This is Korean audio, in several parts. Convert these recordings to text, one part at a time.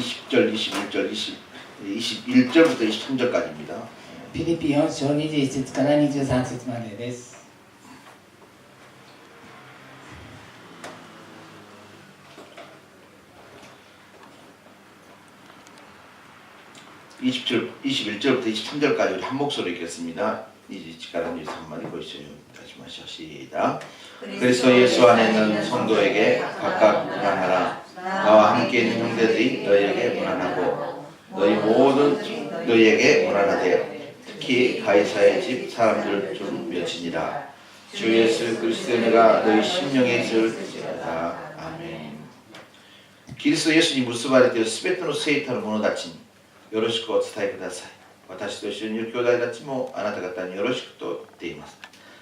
20절, 21절, 21절부터 23절까지입니다. フィリピ4章21節から23節までです。 21절부터 23절까지 우리 한 목소리로 읽겠습니다. 21절 23절이 보이시죠? 다시 마시죠. 시작. 그리스도 예수 안에 있는 성도에게 각각 문안하라. 나와 함께 있는 형제들이 너희에게 문안하고 너희 모든 너희에게 문안하되 특히 가이사의 집 사람들 중 몇이니라. 주 예수 그리스도의 은혜가 너희 심령에 있을지어다. 아멘. 그리스도 예수님結ばれているすべての聖徒の者たちによろしくお伝えください。私と一緒にいる兄弟たちもあなた方によろしくと言っています。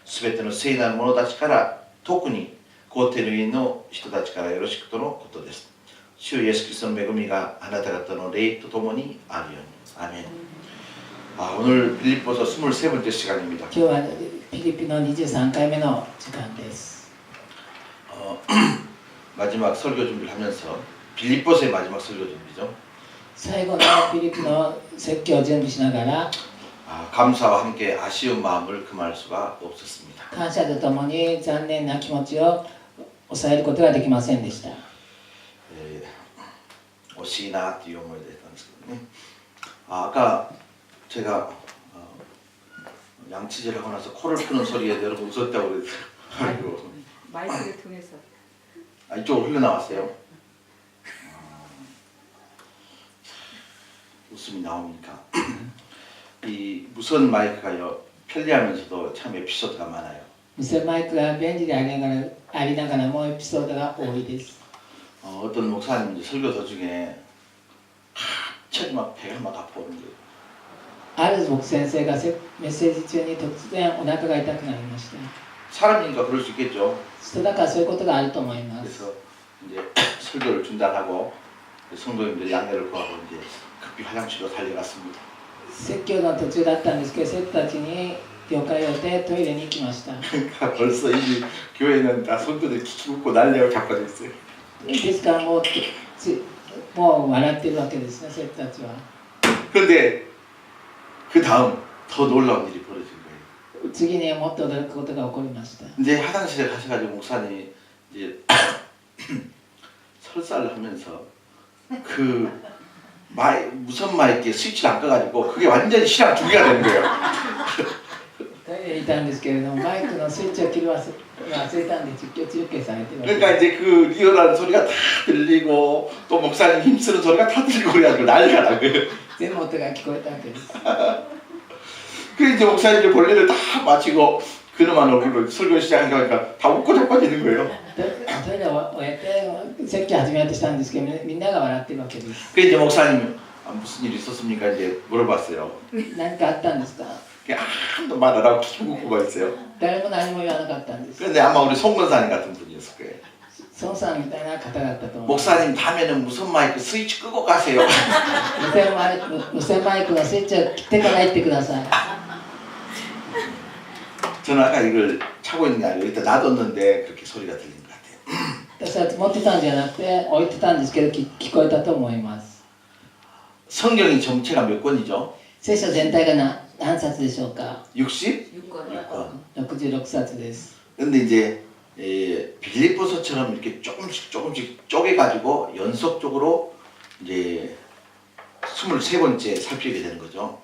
すべての聖なる者たちから特に皇帝の家の人たちからよろしくとのことです。主イエス・キリストの恵みがあなた方の霊とともにあるように。アメン。오늘 빌립보서 23번째 시간입니다. 今日はフィリピの23回目の時間です。 마지막 설교 준비를 하면서 빌립보서의 마지막 설교 준비죠. 最後のフィリピの説教を準備しながら 감사와 함께 아쉬운 마음을 금할 수가 없었습니다. 感謝とともに残念な気持ちを抑えることができませんでした。 오시나っていう思いでしたんですけどね. 아까 제가 양치질 하고 나서 코를 푸는 소리에 여러분 웃었다고 그랬어요. 마이크를 통해서. 이쪽으로 흘러나왔어요. 웃음이 나오니까. 이 무선 마이크가요 편리하면서도 참 에피소드가 많아요. 無線マイクが便利でありながらもエピソードが多いです。 어떤 목사님 이제 설교 도중에 갑자기 막 배가 막 아파오는 거예요. ある牧先生がメッセージ中に突然お腹が痛くなりました。 사람이니까 그럴 수 있겠죠. 人だからそういうことがあると思います。 그래서 이제 설교를 중단하고 성도님들 양해를 구하고 이제 급히 화장실로 달려갔습니다. 説教の途中だったんですけど、生徒たちに了解を得てトイレに行きました。 그러니까 벌써 이 교회는 다 성도들이 키키 웃고 난리가 자빠져 있어요. ですからもう笑ってるわけですね、生徒たちは。 그런데 그 다음 더 놀라운 일이 벌어진 거예요. 次にもっと驚くことが起こりました。 이제 화장실에 가셔가지고 목사님이 이제 설사를 하면서 그 무선 마이크에 스위치를 안 꺼가지고 그게 완전히 시랑 두 개가 되는 거예요. トイレにいたんですけれども、マイクのスイッチを切り忘れたんで実況中継されてるわけです。 그러니까 이제 그 리얼한 소리가 다 들리고 또 목사님 힘쓰는 소리가 다 들리고 그래가지고 난리가 나고요. 全部音が聞こえたわけです。 그래서 이제 목사님이 본래를 다 마치고 그놈한 얼굴로 설교 시작하니까 다 웃고 자빠지는 거예요. トイレを終えて説教始めようとしたんですけど、みんなが笑ってるわけです。 그래서 이제 목사님 무슨 일이 있었습니까? 이제 물어봤어요. 何かあったんですか？ 아무도 말 안 하고 계속 웃고 있어요. 誰も何も言わなかったんです。 그런데 아마 우리 송 권사님 같은 분이었을 거예요. 孫さんみたいな方だったと思います。 목사님 다음에는 무선 마이크 스위치 끄고 가세요. 無線マイクのスイッチを切ってから行ってください。 저는 아까 이걸 차고 있는 게 아니고 일단 놔뒀는데 그렇게 소리가 들린 것 같아요. 私は持ってたんじゃなくて置いてたんですけど聞こえたと思います。 성경이 전체가 몇 권이죠? 聖書全体が何冊でしょうか？ 6권. 66冊です。 근데 이제 빌립보서처럼 이렇게 조금씩 쪼개가지고 연속적으로 이제 23번째 살피게 되는 거죠.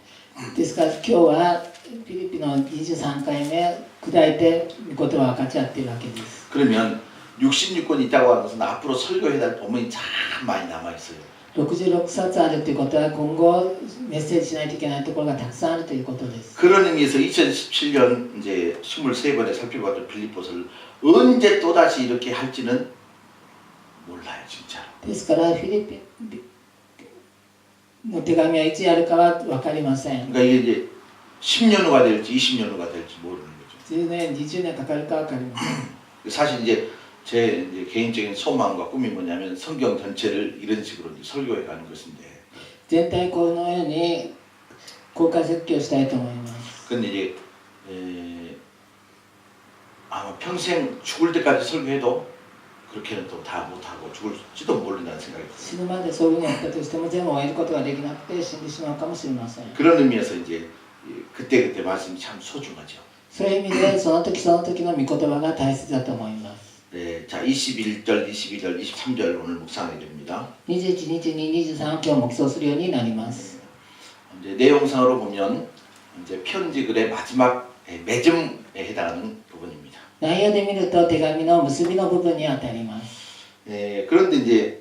ですから今日はフィリピの23回目砕いて御言葉を分かち合っているわけです。 그러면 66권이 있다고 하는 것은 앞으로 설교해야 할 본문이 참 많이 남아있어요. 66冊あるということは今後メッセージしないといけないところがたくさんあるということです。 그런 의미에서 2017년 이제 23번에 살펴봤던 빌립보서를 언제 또다시 이렇게 할지는 몰라요, 진짜. ですからフィリピンの手紙はいつやるかは分かりません。 그러니까 이게 이제 10년 후가 될지 20년 후가 될지 모르는 거죠. 10年、20年かかるか分かりません。 사실 이제 제 이제 개인적인 소망과 꿈이 뭐냐면 성경 전체를 이런 식으로 이제 설교해 가는 것인데. 全体このように公開説教したいと思います。 근데 이제 아마 평생 죽을 때까지 설교해도 그렇게는 또 다 못하고 죽을지도 모른다는 생각이 듭니다. 死ぬまでそういうふうにやったとしても全部終えることができなくて死んでしまうかもしれません。 그런 의미에서 이제 그때 말씀이 참 소중하죠. そういう意味でその時その時の御言葉が大切だと思います。 네, 자 21절, 22절, 23절 오늘 묵상하게 됩니다. 21、22、23今日黙想するようになります。 이제 내용상으로 보면 이제 편지 글의 마지막 맺음에 해당하는 부분입니다. 内容で見ると手紙の結びの部分にあたります。 그런데 이제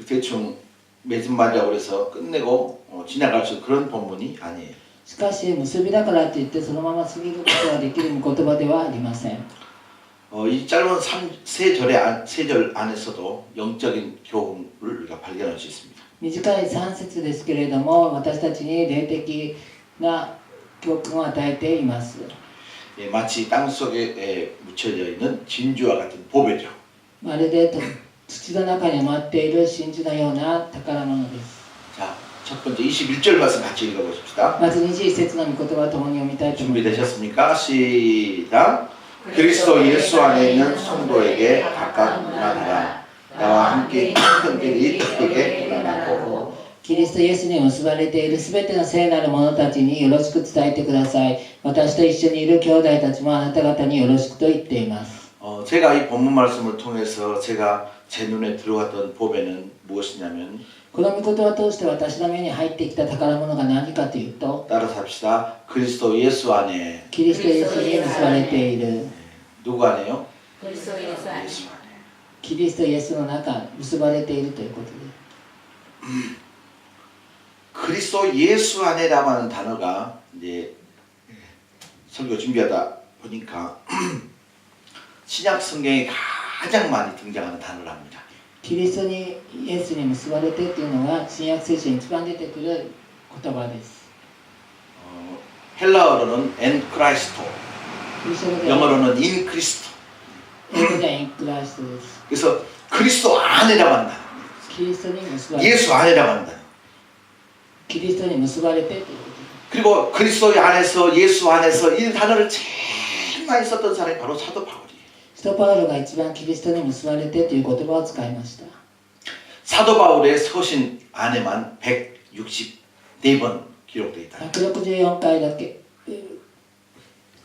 대충 맺음말이라고 해서 끝내고 지나갈 수 있는 그런 본문이 아니에요. しかし結びだからといってそのまま過ぎることができる御言葉ではありません。 이 짧은 세 절 안에서도 영적인 교훈을 우리가 발견할 수 있습니다. 短い3節ですけれども私たちに霊的な教訓を与えています。 마치 땅 속에 묻혀져 있는 진주와 같은 보배죠. まるで土の中に埋まっている真珠のような宝物です。 자, 첫 번째 21절 말씀 같이 읽어보십시다. まず21節の御言葉を共に読みたいと思います。 준비되셨습니까? 시작. 그리스도 예수 안에 있는 성도에게 각각 문안하라. 나와 함께 힘든 길이 그에게 문안하고 キリストイエスに結ばれているすべての聖なる者たちによろしく伝えてください。私と一緒にいる兄弟たちもあなた方によろしくと言っています。 제가 이 본문 말씀을 통해서 제가 제 눈에 들어왔던 보배는 무엇이냐면 この御言葉を通して私の目に入ってきた宝物が何かというと 따라서 합시다. 그리스도 예수 안에 キリストイエスに結ばれている 누구 안에요? 그리스도 예수 안에. 예수 안에. キリストイエスの中結ばれているということです。 그리스도 예수 안에라고 하는 단어가 이제 설교 준비하다 보니까 신약 성경에 가장 많이 등장하는 단어랍니다. キリストにイエスに結ばれてっていうのが新約聖書に一番出てくる言葉です。 헬라어로는 엔 크라이스토, キリスト語では 영어로는 인 크리스토. 英語ではインクライストです。 그래서 그리스도 안에라고 한다. キリストに結ばれて 예수 안에라고 한다. キリストに結ばれてということです。 그리고 그리스도 안에서 예수 안에서 이 단어를 제일 많이 썼던 사람이 바로 사도 바울이에요. 使徒パウロが一番キリストに結ばれてという言葉を使いました。 사도 바울의 서신 안에만 164번 기록되어 있다. 164回だけ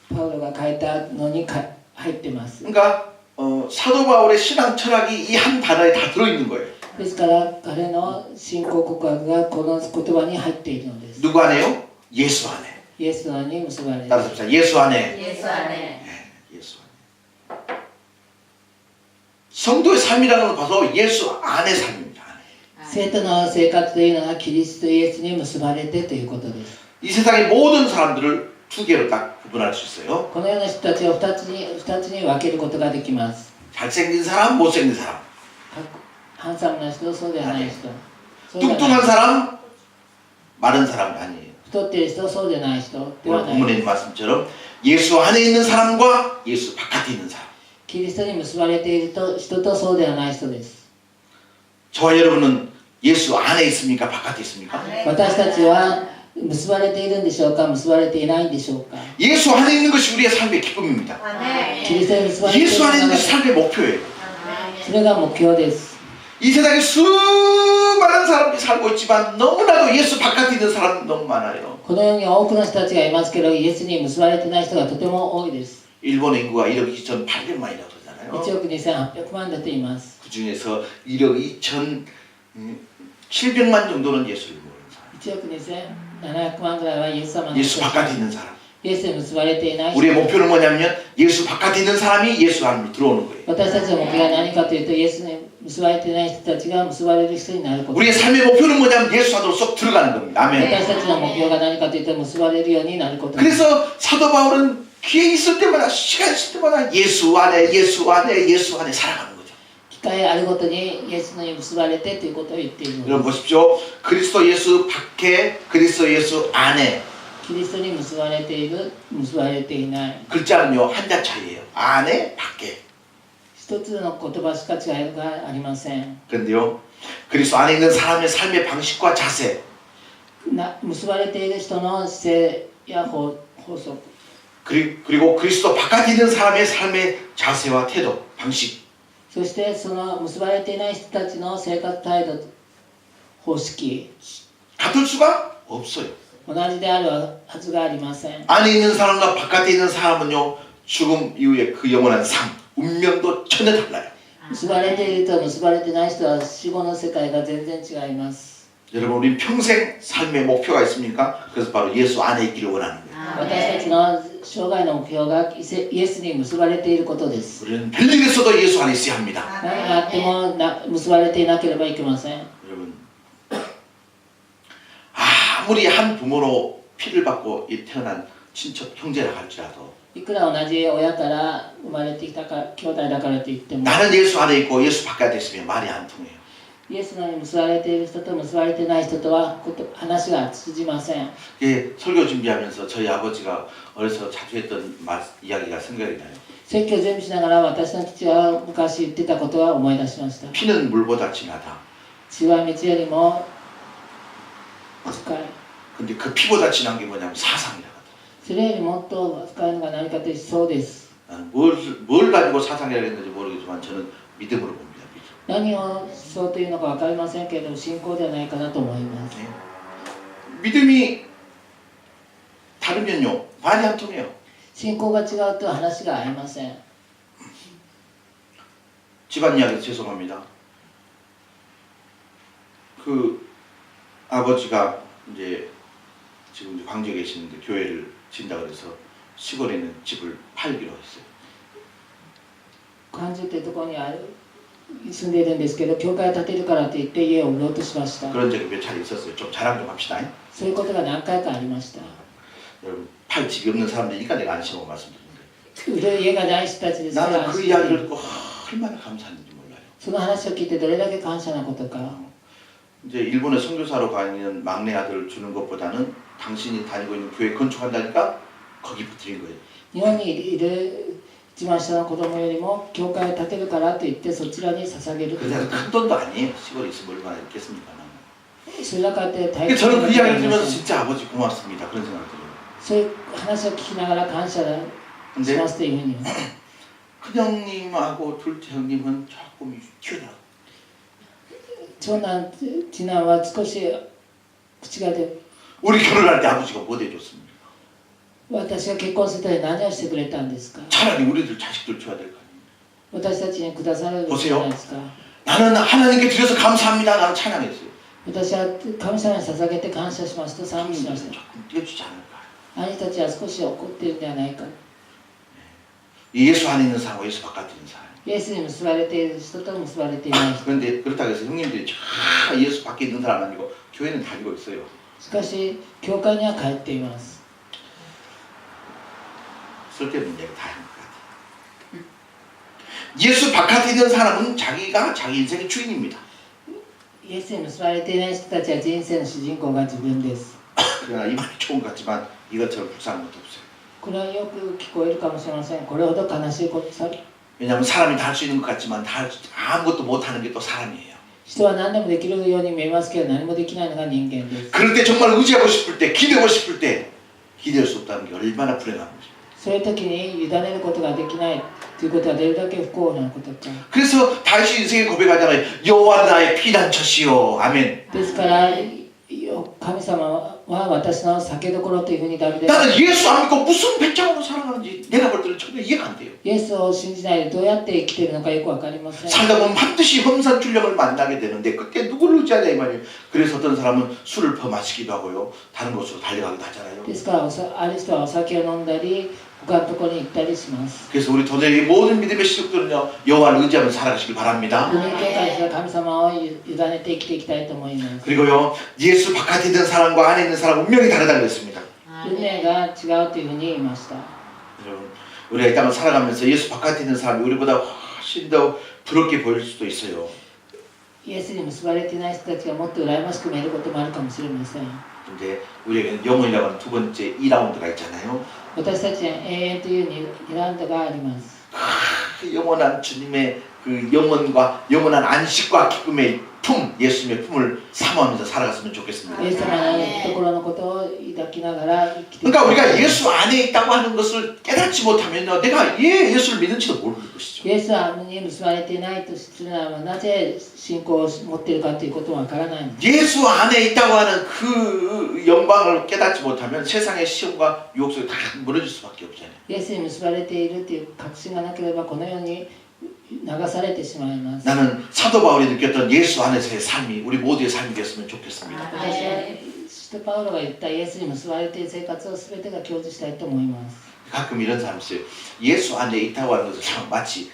パウロが書いたのに入ってます。 그러니까 사도 바울의 신앙 철학이 이 한 단어에 다 들어있는 거예요. ですから彼の信仰告白がこの言葉に入っているのです。 누구 안에요? 예수 안에. イエスのに結ばれる。 따라서 합시다. 예수 안에. 예수 안에. 네, 예수 안에. 성도의 삶이라는 걸 봐서 예수 안의 삶입니다. 안에. 生徒の生活というのはキリストイエスに結ばれてということです。 이 세상의 모든 사람들을 두 개로 딱 구분할 수 있어요. このような人たちを2つに分けることができます。 잘생긴 사람, 못생긴 사람. ハンサムな人、そうではない人。そうではない 뚱뚱한 사람, 마른 사람 아니에요. 太っている人、そうでない人で 오늘 はない 본문에 で 있는 す。 말씀처럼 예수 안에 있는 사람과 예수 바깥에 있는 사람. キリストに結ばれている人とそうではない人です。 저와 여러분은 예수 안에 있습니까? 바깥에 있습니까? 私たちは結ばれているんでしょうか、結ばれていないんでしょうか。 예수 안에 있는 것이 우리의 삶의 기쁨입니다. キリストに結ばれている 예수 안에 있는 のが 것이 삶의 목표예요. それが目標です。 이 세상에 수많은 사람들이 살고 있지만 너무나도 예수 바깥에 있는 사람이 너무 많아요. このように多くの人たちがいますけど、イエスに結ばれていない人がとても多いです。 일본 인구가 1억 2,800만이라고 그러잖아요. 1億2800万だと言います。 그 중에서 1억 2,700만 정도는 예수를 모르는 사람. 1億2700万ぐらいはイエス様の 예수 바깥에 있는 사람. イエスに結ばれていない人。 우리의 목표는 뭐냐면 예수 바깥에 있는 사람이 예수 안으로 들어오는 거예요. 私たちの目標は何かというと、イエスに結ばれていない人たちが結ばれる人になること。 우리의 삶의 목표는 뭐냐면 예수 안으로 쏙 들어가는 겁니다. 아멘. 私たちの目標が何かというと、結ばれるようになることです。 그래서 사도 바울은 기회 있을 때마다 시간 있을 때마다 예수 안에 예수 안에 예수 안에 살아가는 거죠. 機会あるごとにイエスに結ばれてということを言っているの 여러분 です。 보십시오. 그리스도 예수 밖에 그리스도 예수 안에 キリストに結ばれている、結ばれていない。 글자는요 한자 차이예요. 안에 밖에. 一つの言葉しか違いがありません。 그런데요 그리스도 안에 있는 사람의 삶의 방식과 자세 結ばれている人の姿勢や法則。 그리고 그리스도 바깥에 있는 사람의 삶의 자세와 태도 방식 そしてその結ばれていない人たちの生活態度方式 같을 수가 없어요. 同じであるはずがありません。 안에 있는 사람과 바깥에 있는 사람은요 죽음 이후에 그 영원한 삶, 운명도 전혀 달라요. 結ばれている人と結ばれていない人は死後の世界が全然違います。 여러분 우리 평생 삶의 목표가 있습니까? 그래서 바로 예수 안에 있기를 원하는 거예요. 私たちの生涯の目標がイエスに結ばれていることです。 우리는 별일 있어도 예수 안에 있어야 합니다. 何があっても結ばれていなければいけません。 여러분 아무리 한 부모로 피를 받고 태어난 친척 형제라 할지라도 いくら同じ親から生まれてきたか兄弟だからといっても 나는 예수 안에 있고 예수 바깥에 있으면 말이 안 통해요. イエスに結ばれている人と結ばれていない人とは話が通じません。 예, 설교 준비하면서 저희 아버지가 어려서 자주 했던 이야기가 생각이 나요. 説教を準備しながら私の父が昔言ってたことは思い出しました。 피는 물보다 진하다. 血は道よりも深い。 근데 그 피보다 진한 게 뭐냐면 사상이라거든. それよりもっと深いのが何かというとそうです。 뭘 가지고 사상이라고 했는지 모르겠지만 저는 믿음으로 봅니다. 믿음. 何をそうというのか分かりませんけれど信仰ではないかなと思います。 네. 믿음이 다르면요 말이 안 통해요. 信仰が違うと話が合いません。 집안 이야기 죄송합니다. 그 아버지가 이제 지금 이제 광주에 계시는데 교회를 진다 그래서 시골에 있는 집을 팔기로 했어요. 関中というところに住んでいるんですけど、教会を建てるからといって家を売ろうとしました。 그런 적이 몇 차례 있었어요. 좀 자랑 좀 합시다. そういうことが何回かありました。 여러분 팔 집이 없는 사람들이니까 내가 안심하고 말씀드리는데 売る家がない人たちですから 나는 그 이야기를 듣고 얼마나 감사했는지 몰라요. その話を聞いてどれだけ感謝なことか。 이제 일본에 선교사로 가는 막내 아들을 주는 것보다는 당신이 다니고 있는 교회 건축한다니까 거기 붙드린 거예요. 日本にいる一番下の子供よりも教会を建てるからといってそちらに捧げるという 그래서 큰 돈도 아니에요. 시골에 있으면 얼마나 있겠습니까? それだからって大 근데 저는 그 な 이야기를 들으면서 진짜 아버지 고맙습니다. 그런 생각이 들어요. そういう話を聞きながら感謝し 근데 ますというふうに 큰형님하고 둘째 형님은 조금 튀어나와. 長男次男は少し口が出 우리 결혼할 때 아버지가 뭐 해줬습니까? 私が結婚するために何をしてくれたんですか。 차라리 우리들 자식들 줘야 될 거 아니에요. 私たちにくださるべきじゃないですか。 나는 하나님께 드려서 감사합니다. 나는 찬양했어요. 私は神様に捧げて感謝しますと賛美しました。 조금 떼주지 않을까. 兄たちは少し怒っているんではないか。 예수 안에 있는 사람과 예수 바깥에 있는 사람. イエスに結ばれている人と結ばれていない人。 그런데 그렇다고 해서 형님들이 다 예수 밖에 있는 사람 아니고 교회는 다니고 있어요. しかし教会には帰っています。 쓸데없는 얘기 다 하는 것 같아요. 예수 바깥에 있는 사람은 자기가 자기 인생의 주인입니다. イエスに結ばれていない人たちは人生の主人公が自分です。 그러나 이 말이 좋은 것 같지만 이것처럼 불쌍한 것도 없어요. これはよく聞こえるかもしれません。これほど悲しいことさ。 왜냐하면 사람이 다 할 수 있는 것 같지만 아무것도 못하는 게 또 사람이에요. 人は何でもできるように見えますけど何もできないのが人間です。 그럴 때 정말 의지하고 싶을 때 기대고 싶을 때 기대할 수 없다는 게 얼마나 불행한 것입니다. そういう時に委ねることができないということはどれだけ不幸なことか。 그래서 다시 인생의 고백하잖아요. 여호와 나의 피난처시요. 아멘. ですから神様は私の酒どころというふうにダビデ 나는 예수 안 믿고 무슨 배짱으로 살아가는지 내가 볼 때는 전혀 이해가 안 돼요. イエスを信じないでどうやって生きているのかよくわかりません。 살다 보면 반드시 험산출령을 만나게 되는데 그때 누구를 의지하냐 이 말이에요. 그래서 어떤 사람은 술을 퍼마시기도 하고요. 다른 곳으로 달려가기도 하잖아요. ですからある人はお酒を飲んだり他のところに行ったりします。 그래서 우리 도저히 모든 믿음의 시족들은요 여호와를 의지하며 살아가시길 바랍니다. 人間界では神様を委ねて生きていきたいと思います。 그리고요 예수 바깥에 있는 사람과 안에 있는 사람 운명이 다르다고 했습니다. 運命が違うというふうに言いました。 여러분 우리가 이 땅을 살아가면서 예수 바깥에 있는 사람이 우리보다 훨씬 더 부럽게 보일 수도 있어요. イエスに結ばれていない人たちがもっと羨ましく見えることもあるかもしれません。 근데 우리에게는 영혼이라고 하는 두 번째 2라운드가 있잖아요. 私たちには永遠という2ラウンドがあります。 그 영원한 주님의 그 영원과 영원한 안식과 기쁨의 품, 예수님의 품을 사모하면서 살아갔으면 좋겠습니다. イエス様の懐のことを抱きながら生きていく 그러니까 우리가 예수 안에 있다고 하는 것을 깨닫지 못하면 내가 예수를 믿는지도 모르는 것이죠. イエスに結ばれていないとするならばなぜ信仰を持っているかということはわからないんです 예수 안에 있다고 하는 그 영광을 깨닫지 못하면 세상의 시험과 유혹 속에 다 무너질 수밖에 없잖아요. イエスに結ばれているという確信がなければこのように流されてしまいます 나는 사도 바울이 느꼈던 예수 안에서의 삶이 우리 모두의 삶이 됐으면 좋겠습니다. 私は使徒パウロが言ったイエスに結ばれている生活を全てが享受したいと思います 가끔 이런 사람이 있어요. 예수 안에 있다고 하는 것을 마치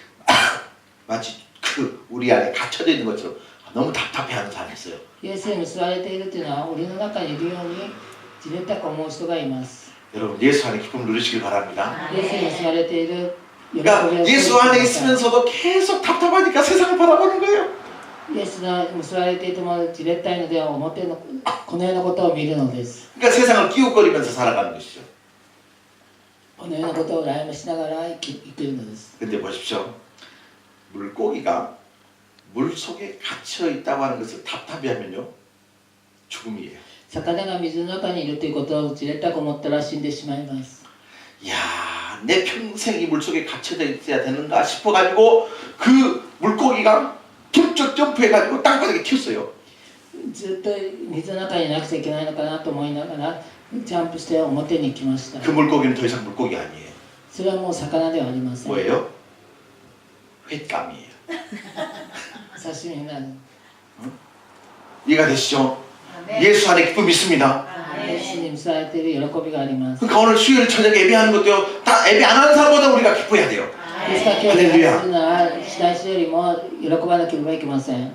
그 우리 안에 갇혀져 있는 것처럼 너무 답답해하는 사람이 있어요. イエスに結ばれているというのは檻の中にいるようにじれったく思う人がいます 여러분 예수 안에 기쁨을 누리시길 바랍니다. イエスに結ばれている喜びを 그러니까 예수 안에 있으면서도 계속 답답하니까 세상을 바라보는 거예요. イエスに結ばれていてもじれったいのでは表のこのようなことを見るのです 그러니까 세상을 기웃거리면서 살아가는 것이죠. このようなことを羨ましながら生きるのです 근데 보십시오. 물고기가 물 속에 갇혀 있다고 하는 것을 답답해하면요 죽음이에요. 魚が水の中にいるということをじれったく思ったら死んでしまいます 이야, 내 평생 이 물속에 갇혀져 있어야 되는가 싶어가지고 그 물고기가 툭툭 점프해가지고 땅바닥에 튀었어요. ずっと水の中にいなくちゃいけないのかなと思いながらジャンプして表に行きました 그 물고기는 더 이상 물고기 아니에요. それはもう魚ではありません 뭐예요? 횟감이에요. 刺身になる 이해가 되시죠? 예수 안에 기쁨이 있습니다. イエスに結ばれている喜びがあります 그러니까 오늘 수요일 저녁에 예배하는 것도요. 다 예배 안 하는 사람보다 우리가 기뻐야 돼요. ですから今日礼拝するならしない人よりも喜ばなければいけません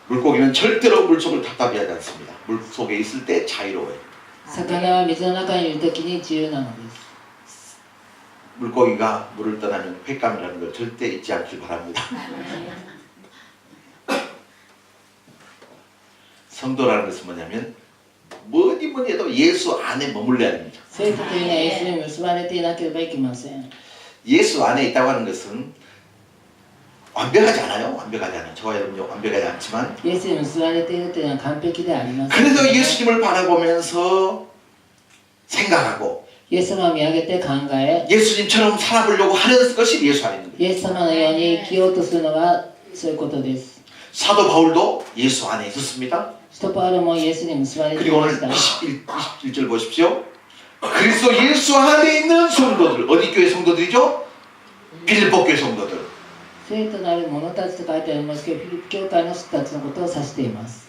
물고기는 절대로 물속을 답답해하지 않습니다. 물속에 있을 때 자유로워요. 魚は水の中にいるときに自由なのです 물고기가 물을 떠나면 횟감이라는 걸 절대 잊지 않길 바랍니다. 성도라는 것은 뭐냐면 뭐니 해도 예수 안에 머물러야 됩니다. 生徒というのはイエスに結ばれていなければいけません 예수 안에 있다고 하는 것은 완벽하지 않아요. 완벽하지 않아요. 저와 여러분요 완벽하지 않지만 イエスに結ばれているというのは完璧ではありません 그래도 예수님을 바라보면서 생각하고 イエス様を見上げて考え 예수님처럼 살아보려고 하는 것이 예수 안에 있는 거예요. イエス様のように生きようとするのがそういうことです 사도 바울도 예수 안에 있었습니다. 使徒パウロもイエスに結ばれてい 그리고 ま 오늘 した 21절 보십시오. 그리스도 예수 안에 있는 성도들, 어디 교회 성도들이죠? 빌립보 교회 성도들. 聖となる者たちと書いてありますけどフィリピ教会の人たちのことを指しています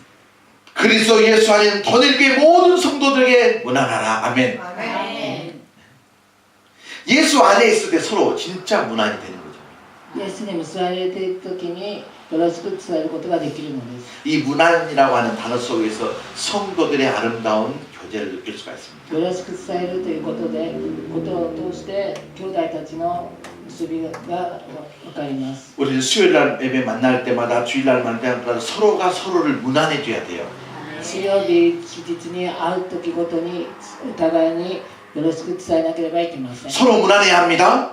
그리스도 예수 안에 있는 더늘교회 모든 성도들에게 문안하라. 아멘. 예수 안에 있을 때 서로 진짜 문안이 되는 거죠. イエスに結ばれているときによろしく伝えることができるのです 이 문안이라고 하는 단어 속에서 성도들의 아름다운 교제를 느낄 수가 있습니다. よろしく伝えるということでことを通して兄弟たちの結びが分かります 우리는 수요일날 예배 만날 때마다 주일날 만날 때마다 서로가 서로를 문안해 줘야 돼요. 水曜日期日に会う時ごとにお互いによろしく伝えなければいけません 서로 문안해야 합니다.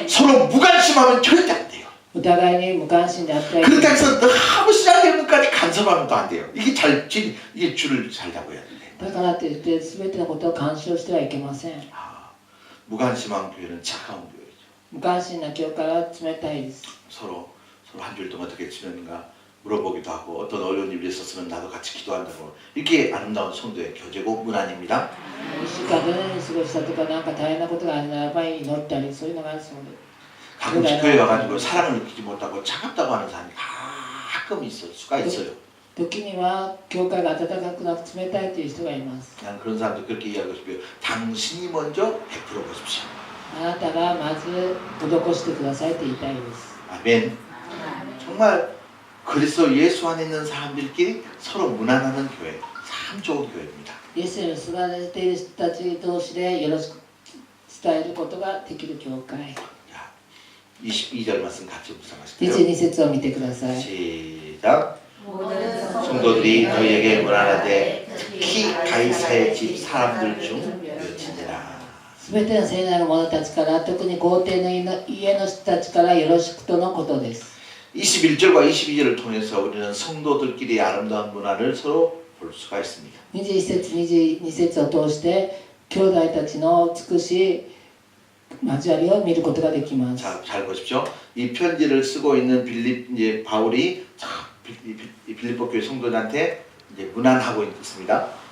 서로 무관심하면 절대 안 돼요. お互いに無関心であってはいけ 그렇다고 ま 해서 너무 시작되는까지 간섭하면 또 안 돼요. 이게 줄을 잘 잡아야 돼요. だからといって全てのことを干渉してはいけません 무관심한 교회는 차가운 교회죠. 無関心な教会は冷たいです 서로 한 주일 동안 어떻게 지냈는가 물어보기도 하고 어떤 어려운 일이 있었으면 나도 같이 기도한다고 이렇게 아름다운 성도의 교제고 문안입니다. 1週間どのように過ごしたとか何か大変なことがあるならば祈ったりそういうのがあるそうです 가끔씩 교회 와가지고 사랑을 느끼지 못하고 차갑다고 하는 사람이 가끔 있을 수가 있어요. 時には教会が温かくなく冷たいという人がいます 그냥 그런 사람들 그렇게 이해하고 싶어요. 당신이 먼저 베풀어 보십시오. あなたがまず施してくださいと言いたいです 아멘. 정말 그리스도 예수 안에 있는 사람들끼리 서로 문안하는 교회 참 좋은 교회입니다. イエスに結ばれている人たち同士でよろしく伝えることができる教会 자, 22절 말씀 같이 묵상하실게요. 22節を見てください 시작. 성도들이 너희에게 문안하되 특히 가이사의 집 사람들 중 몇이니라. すべての聖なる者たちから、特に皇帝の家の人たちからよろしくとのことです。 21절과 22절을 통해서 우리는 성도들끼리의 아름다운 문화를 서로 볼 수가 있습니다. 21節22節を通して兄弟たちの美しい交わりを見ることができます。 자, 잘 보십시오. 이 편지를 쓰고 있는 이제 바울이 빌립보 교회 성도들한테 이제 문안하고 있습니다.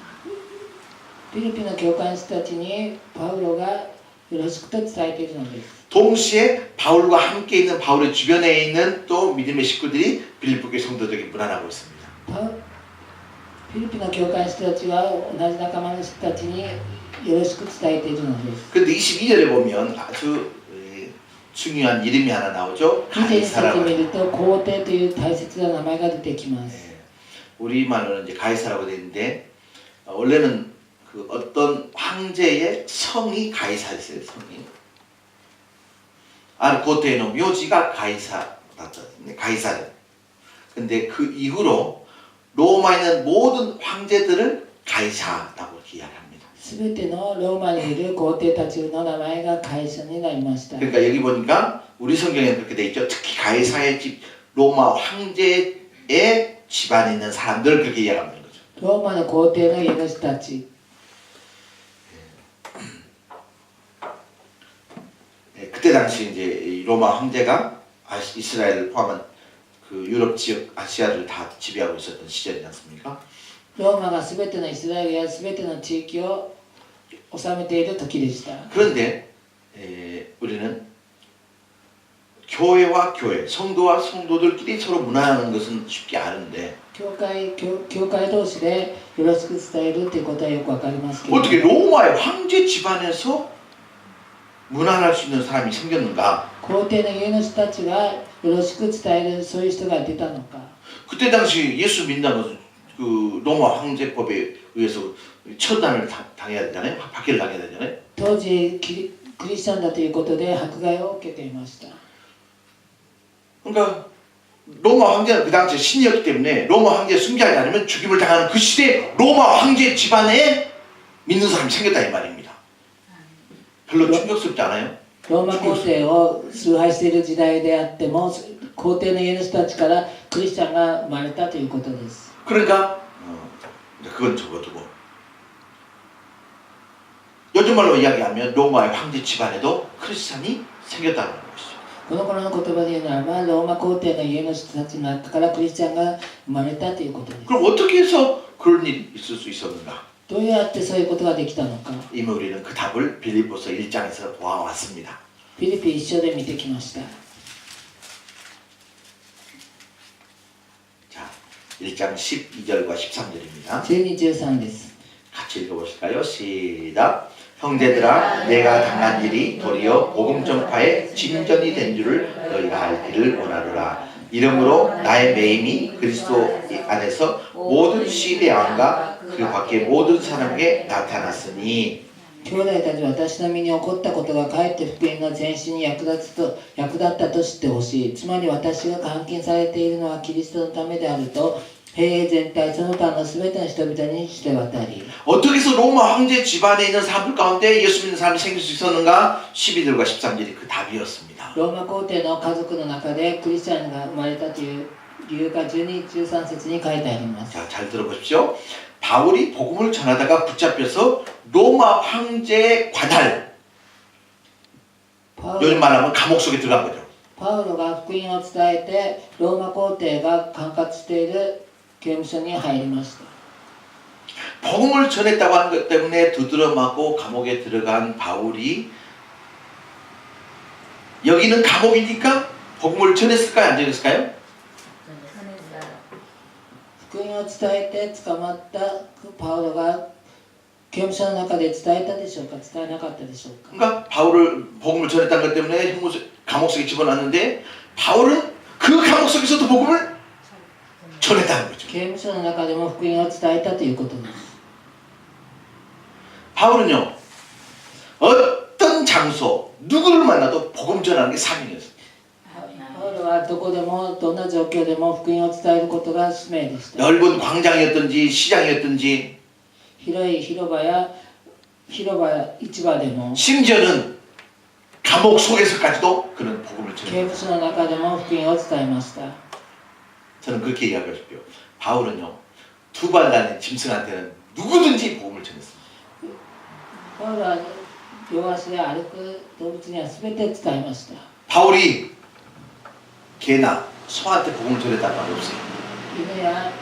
フィリピンの教会の人たちにパウロがよろしくと伝えているのです。 동시에 바울과 함께 있는 바울의 주변에 있는 또 믿음의 식구들이 빌립보 교회 성도들에게 문안하고 있습니다. フィリピンの教会の人たちは同じ仲間の人たちによろしく伝えているのです。 그런데 22절에 보면 아주 중요한 이름이 하나 나오죠. 22節を 가이사라고. 見ると皇帝という大切な名前が出てきます。 우리말로는 이제 가이사라고 되어 있는데 원래는 그 어떤 황제의 성이 가이사였어요. 성이. 고대의 묘지가 가이사였거든요. 가이사를. 근데 그 이후로 로마에 있는 모든 황제들을 가이사라고 이야기합니다. すべてのローマにいる皇帝たちの名前がカイサになりました。 그러니까 여기 보니까 우리 성경에 그렇게 돼 있죠. 특히 가이사의 집 로마 황제의 집안에 있는 사람들 그렇게 이야기하는 거죠. ローマの皇帝の家の人たち。 그때 당시 이제 이 로마 황제가 이스라엘을 포함한 그 유럽 지역 아시아를 다 지배하고 있었던 시절이지 않습니까? ローマがすべてのイスラエルやすべての地域を治めている時でした。 그런데 우리는 교회와 교회, 성도와 성도들끼리 서로 문안하는 것은 쉽지 않은데 教会同士でよろしく伝えるということはよくわかりますけど、 어떻게 로마의 황제 집안에서 문안할 수 있는 사람이 생겼는가? 皇帝の家の人たちがよろしく伝えるそういう人が出たのか。 그때 당시 예수 믿는 것은 그 로마 황제법에 의해서 처단을 당해야 되잖아요. 박해를 당해야 되잖아요. 当時クリスチャンだということで迫害を受けていました。 그러니까 로마 황제는 그 당시에 신이었기 때문에 로마 황제 숭배하지 않으면 죽임을 당하는 그 시대에 로마 황제 집안에 믿는 사람이 생겼다 이 말입니다. 별로 충격스럽지 않아요? ローマ皇帝を崇拝している時代であっても皇帝の家の人たちからクリスチャンが生まれたということです。 그러니까 그건 접어두고 요즘 말로 이야기하면 로마의 황제 집안에도 크리스찬이 생겼다는 것이죠. この頃の言葉で言うならばローマ皇帝の家の人たちの中からクリスチャンが生まれたということです。 그럼 어떻게 해서 그런 일이 있을 수 있었는가? どうやってそういうことができたのか。 이미 우리는 그 답을 빌립보서 1장에서 보아왔습니다. フィリピン一緒で見てきました。 자, 1장 12절과 13절입니다. 12、13です。 같이 읽어보실까요? 시작. 형제들아 내가 당한 일이 도리어 복음 전파의 진전이 된 줄을 너희가 알기를 원하노라. 이러므로 나의 매임이 그리스도 안에서 모든 시대왕과 그 밖의 모든 사람에게 나타났으니 兄弟たちは私の身に起こったことがかえって福音の前進に役立ったと知ってほしい。つまり私が監禁されているのはキリストのためであると兵全体その他の全ての人々に知れ渡り 어떻게 해서 로마 황제 집안에 있는 사람들 가운데 예수 믿는 사람이 생길 수 있었는가? 12절과 13절이 그 답이었습니다. ローマ皇帝の家族の中でクリスチャンが生まれたという理由が12、13節に書いてあります。 자, 잘 들어보십시오. 바울이 복음을 전하다가 붙잡혀서 로마 황제의 관할, パウ 요즘 ロ 말하면 감옥 속에 들어간 거죠. パウロが福音を伝えてローマ皇帝が管轄している刑務所に入りました。 복음을 전했다고 하는 것 때문에 두드러맞고 감옥에 들어간 바울이 여기는 감옥이니까 복음을 전했을까요? 안 전했을까요? 福音を伝えて捕まったパウロが刑務所の中で伝えたでしょうか伝えなかったでしょうか。 그러니까 바울을 복음을 전했다는 것 때문에 감옥 속에 집어넣었는데 바울은 그 감옥 속에서도 복음을 전했다는 거죠. 刑務所の中でも福音を伝えたということです。 바울은요 어떤 장소 누구를 만나도 복음 전하는 게 사명이었어요. パウロはどこでもどんな状況でも福音を伝えることが使命でした。 넓은 광장이었든지 시장이었든지 広い広場や広場市場でも 심지어는 감옥 속에서까지도 그는 복음을 刑 전해요. 務所の中でも福音を伝えました。 저는 그렇게 이야기하고 싶어요. 바울은요, 두 발 달린 짐승한테는 누구든지 복음을 전했습니다. パウロは両足で歩く動物には全て伝えました。 바울이 개나 소한테 복음을 전했다는 말이 없어요. 犬や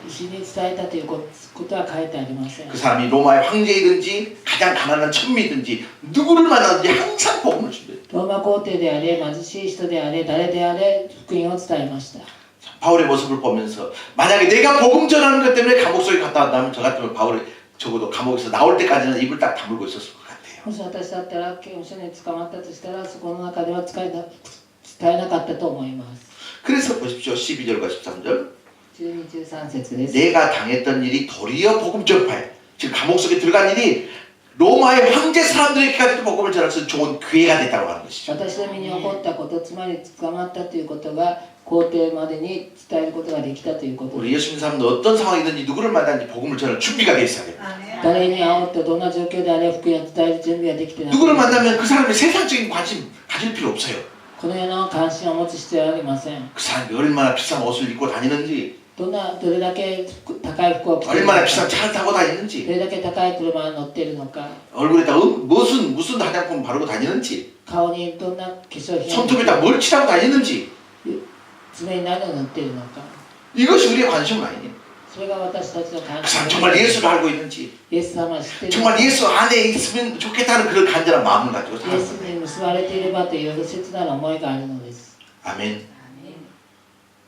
牛に伝えたということは書いてありません。 그 사람이 로마의 황제이든지 가장 가난한 천미든지 누구를 만나든지 항상 복음을 준대요. ローマ皇帝であれ貧しい人であれ誰であれ福音を伝えました。 바울의 모습을 보면서 만약에 내가 복음 전하는 것 때문에 감옥 속에 갔다 왔다면 저 같으면 바울이 적어도 감옥에서 나올 때까지는 입을 딱 다물고 있었을 것 같아요. もし私だったら刑務所に捕まったとしたらそこの中では伝えなかったと思います。 그래서 보십시오. 12절과 13절. 12、13節です。 내가 당했던 일이 도리어 복음 전파에 지금 감옥 속에 들어간 일이 로마의 황제 사람들에게까지도 복음을 전할 수 있는 좋은 기회가 됐다고 하는 것이죠. 私の身に起こったこと、つまり捕まったということが皇帝までに伝えることができたということです。 우리 예수 믿는 사람도 어떤 상황이든지 누구를 만나든지 복음을 전할 준비가 되어 있어야 됩니다. 誰に会おうとどんな状況であれ福音を伝える準備ができてない。 누구를 만나면 그 사람이 세상적인 관심 가질 필요 없어요. この世の関心を持つ必要はありません。 그 사람이 얼마나 비싼 옷을 입고 다니는지 どれだけ高い服を着ているの 얼마나 か、 비싼 차를 타고 다니는지 どれだけ高い車に乗っているのか、 얼굴에다 무슨 화장품 바르고 다니는지 顔にどんな化粧品を 손톱에다 뭘 칠하고 다니는지 爪に何を塗っているのか、 이것이 우리의 관심은 아니에요. それが私たちの関 그 心 사람 정말 예수를 알고 있는지 イエス様を知っている 정말 예수 안에 있으면 좋겠다는 그런 간절한 마음을 가지고 イエ 사는 ス 거예요. に結ばれていればという切なる思いがあるのです。 아멘.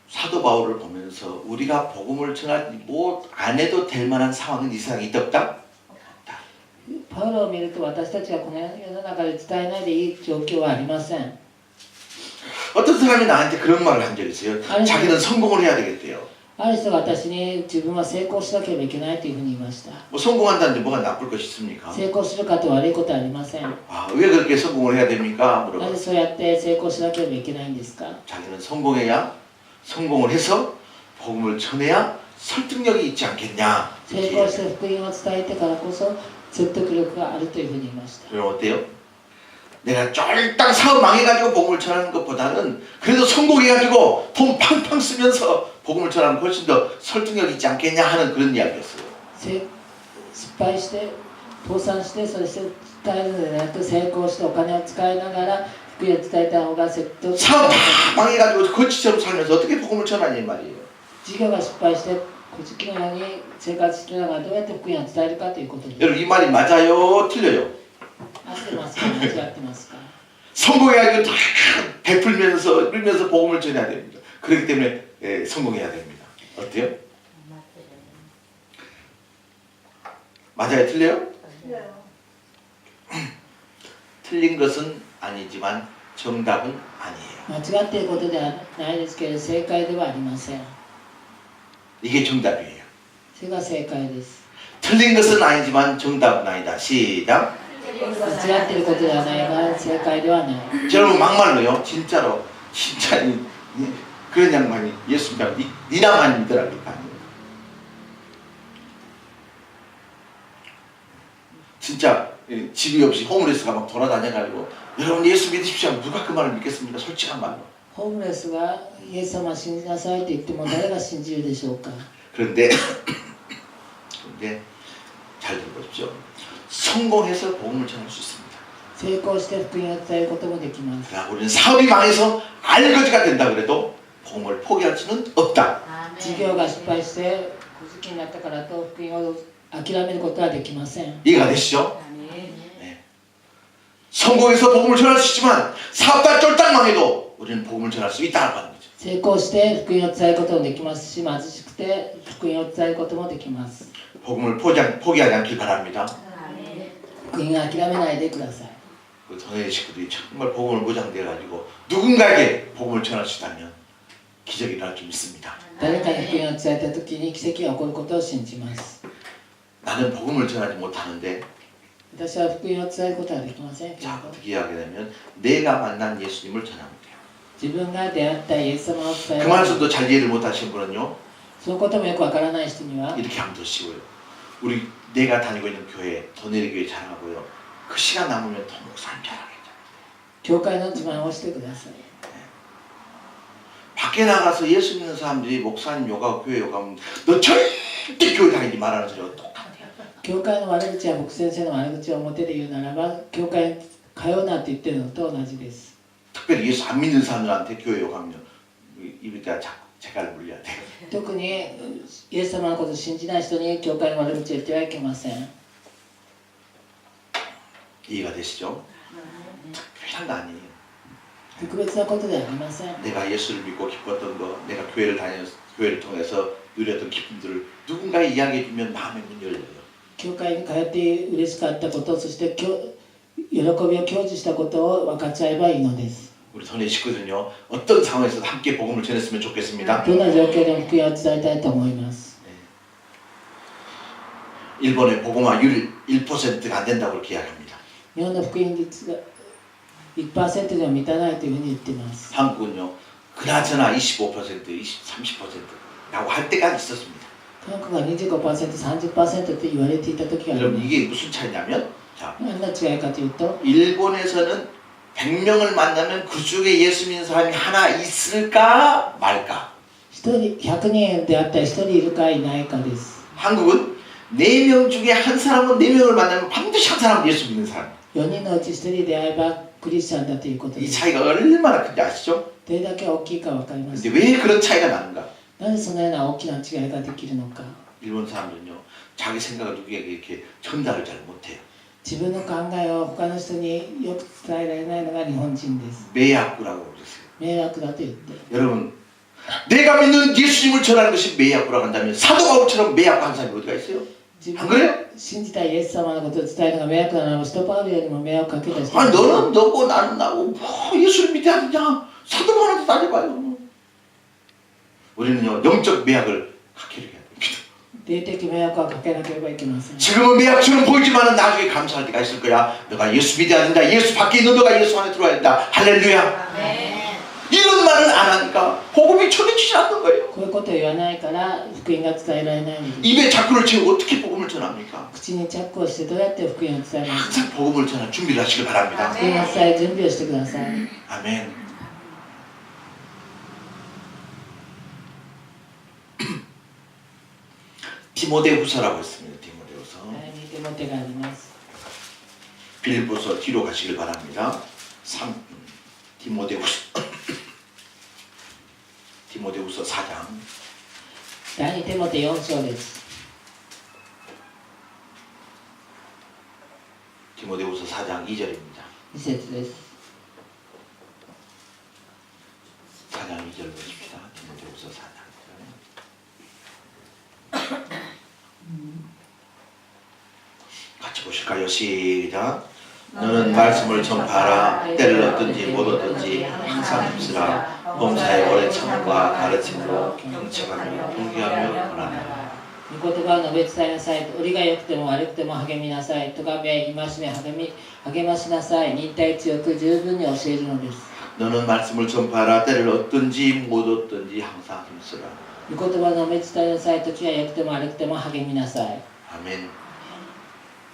사도 바울을 보면서 우리가 복음을 전하지 뭐 안 해도 될 만한 상황은 이 세상에 있다 없다? パウロを見ると私たちはこの世の中で伝えないでいい状況はありません。 어떤 사람이 나한테 그런 말을 한 적이 있어요. 아니, 자기는 성공을 해야 되겠대요. ある人が私に自分は成功しなければいけないというふうに言いました。 뭐 성공한다는데 뭐가 나쁠 것이 있습니까? 成功するかと悪いことはありません。 아, 왜 그렇게 성공을 해야 됩니까? な 물어봐. ぜそうやって成功しなければいけないんですか？ 자기는 성공해야 성공을 해서 복음을 전해야 설득력이 있지 않겠냐. 成功して福音を伝えてからこそ説得力があるというふうに言いました。 그럼 어때요? 내가 쫄딱 사업 망해가지고 복음을 전하는 것보다는 그래도 성공해가지고 돈 팡팡 쓰면서 복음을 전하는 훨씬 더 설득력 있지 않겠냐 하는 그런 이야기였어요. 失敗して倒産してそして伝えるのではなく成功してお金を使いながら福音を伝えた方が説得 사업 다 망해가지고 거지처럼 살면서 어떻게 복음을 전하냐 이 말이에요. 事業が失敗して小じのように生活してながらどうやって福音を伝えるかということです。 여러분 이 말이 맞아요? 틀려요? 合ってますか間違ってますか？ 성공해가지고 다 베풀면서 이러면서 복음을 전해야 됩니다. 그렇기 때문에 성공해야 됩니다. 어때요? 맞아요? 틀려요? 틀린 것은 아니지만 정답은 아니에요. 間違っていることではないですけど正解ではありません。 이게 정답이에요. それが正解です。 틀린 것은 아니지만 정답은 아니다. 시작. 間違っていることではないが正解ではない。 여러분 막말로요. 진짜로 진짜 그런 양반이 예수 믿다고 니나만 믿으라니까. 진짜 집이 없이 호meless가 막 돌아다녀가지고 여러분 예수 믿으십시오 하면 누가 그 말을 믿겠습니까? 솔직한 말로. ホームレスがイエス様を信じなさいと言っても誰が信じるでしょうか？ 그런데 잘 들어보십시오. 성공해서 복음을 전할 수 있습니다. 成功して福音を伝えることもできます。 그러나 우리는 사업이 망해서 알거지가 된다 그래도 복음을 포기할 수는 없다. 事業が失敗して小突きになったからと福音を諦めることはできません。 이해가 되시죠? 네. 성공해서 복음을 전할 수 있지만 사업가 쫄딱 망해도 우리는 복음을 전할 수 있다고 하는 거죠. 成功して福音を伝えることもできますし貧しくて福音を伝えることもできます。 복음을 포기하지 않길 바랍니다. 福音を諦めないでください。 그 전에 식구들이 정말 복음을 무장돼가지고 누군가에게 복음을 전할 수 있다면 기적이 일어날 줄 믿습니다. 誰かに福音を伝えた時に奇跡が起こることを信じます。 나는 복음을 전하지 못하는데 私は福音を伝えることはできませんけれ 자 ど 어떻게 하게 되면 내가 만난 예수님을 전하면 돼요. 自分が出会ったイエス様を伝え 그 る 말씀도 잘 이해를 못하신 분은요 そのこともよくわからない人には 이렇게 하면 더 쉬워요. 우리 내가 다니고 있는 교회 더내리 교회 자랑하고요. 그 시간 남으면 더 목사님 자랑해요. 教会の自慢をしてください。 밖에 나가서 예수 믿는 사람들이 목사님 욕하고 교회 욕하면 너 절대 교회 다니지 말라는 소리가 똑같아요. 教会の悪口や牧先生の悪口を表で言うならば、教会に通うなって言ってるのと同じです。 특별히 예수 안 믿는 사람들한테 교회 욕하면 입에다 재갈을 물려야 돼요. 特にイエス様のことを信じない人に教会の悪口を言ってはいけません。 이해가 되시죠? 특별한 거 아니에요. 特別なことではありません。 내가 예수를 믿고 기뻤던 거, 내가 교회를 통해서 누렸던 기쁨들을 누군가에 이야기해주면 마음의 문이 열려요. 教会に通って嬉しかったこと、そして喜びを享受したことを分かち合えばいいのです。 우리 더내 식구들은요, 어떤 상황에서도 함께 복음을 전했으면 좋겠습니다. どんな状況でも福音を伝えたいと思います。 일본의 복음화율 1%가 안 된다고 그렇게 이야기합니다. 日本の福音率が 1% には満たないというふうに言っています。 한국은요, 그나저나 25%, 30%라고 할 때까지 있었습니다. 韓国が 25%、30% と言われていた時があり 여러분 ます。 이게 무슨 차이냐면, 자, 何の違いかというと、 일본에서는 100명을 만나면 그 중에 예수 믿는 사람이 하나 있을까 말까. 1人100人であったら1人いるかいないかです。 한국은 4명 중에 한 사람은 4명을 만나면 반드시 한 사람은 예수 믿는 사람. 4人のうち1人で会えばクリスチャンだということで 이 す。 차이가 얼마나 큰지 아시죠? どれだけ大きいか分かります。 근데 왜 그런 차이가 나는가? なぜそのような大きな違いができるのか。 일본 사람들은요, 자기 생각을 누구에게 이렇게 전달을 잘 못해요. 自分の考えを他の人によく伝えられないのが日本人です。 매약구라고 그랬어요. 迷惑だと言って。 여러분, 내가 믿는 예수님을 전하는 것이 매약구라고 한다면 사도 바울처럼 매약구 한 사람이 어디가 있어요? 自 안 分 그래요? が信じたイエス様のことを伝えるのが迷惑ならば、使徒パウロよりも迷惑かけた人 아니 너는 너고 나는 나고 뭐 예수를 믿어야 되냐? 사도 바울한테 따져봐요. 우리는요, 영적 매약을 갖기를 해야 됩니다. 霊的迷惑はかけなければいけません。 지금은 매약처럼 보이지만 나중에 감사할 때가 있을 거야. 너가 예수 믿어야 된다. 예수 밖에 있는 너가 예수 안에 들어와야 된다. 할렐루야. 이런 말을 안 하니까 복음이 전해지지 않는 거예요. こういうことを言わないから福音が伝えられないのです。 입에 자꾸를 채우고 어떻게 복음을 전합니까? 口にチャックをしてどうやって福音を伝えますか。 항상 복음을 전할 준비를 하시길 바랍니다. 福音を伝える準備をしてください。 아멘. 디모데후서라고 했습니다. 디모데후서. 第二テモテがあります。 빌립보서 뒤로 가시길 바랍니다. 디모데후서 디모데후서 4장. 第二テモテ4章です。 디모데후서 4장 2절입니다. 2節です。 4장 2절 보십시다. 디모데후서 4장 2절. 같이 보실까요? 시작. 너는 말씀을 전파하라. 때를 얻든지 못 얻든지 항상 힘쓰라. 범사에 오래 참과 가르침으로 경청하며 동기하며 권하라. 御言葉を述べ伝えなさい。売りが良くても悪くても励みなさい。咎め、戒め、励ましなさい。忍耐強く十分に教えるのです。 너는 말씀을 전파하라. 때를 얻든지 못 얻든지 항상 힘쓰라. 御言葉を述べ伝えなさい。時は良くても悪くても励みなさい。 아멘.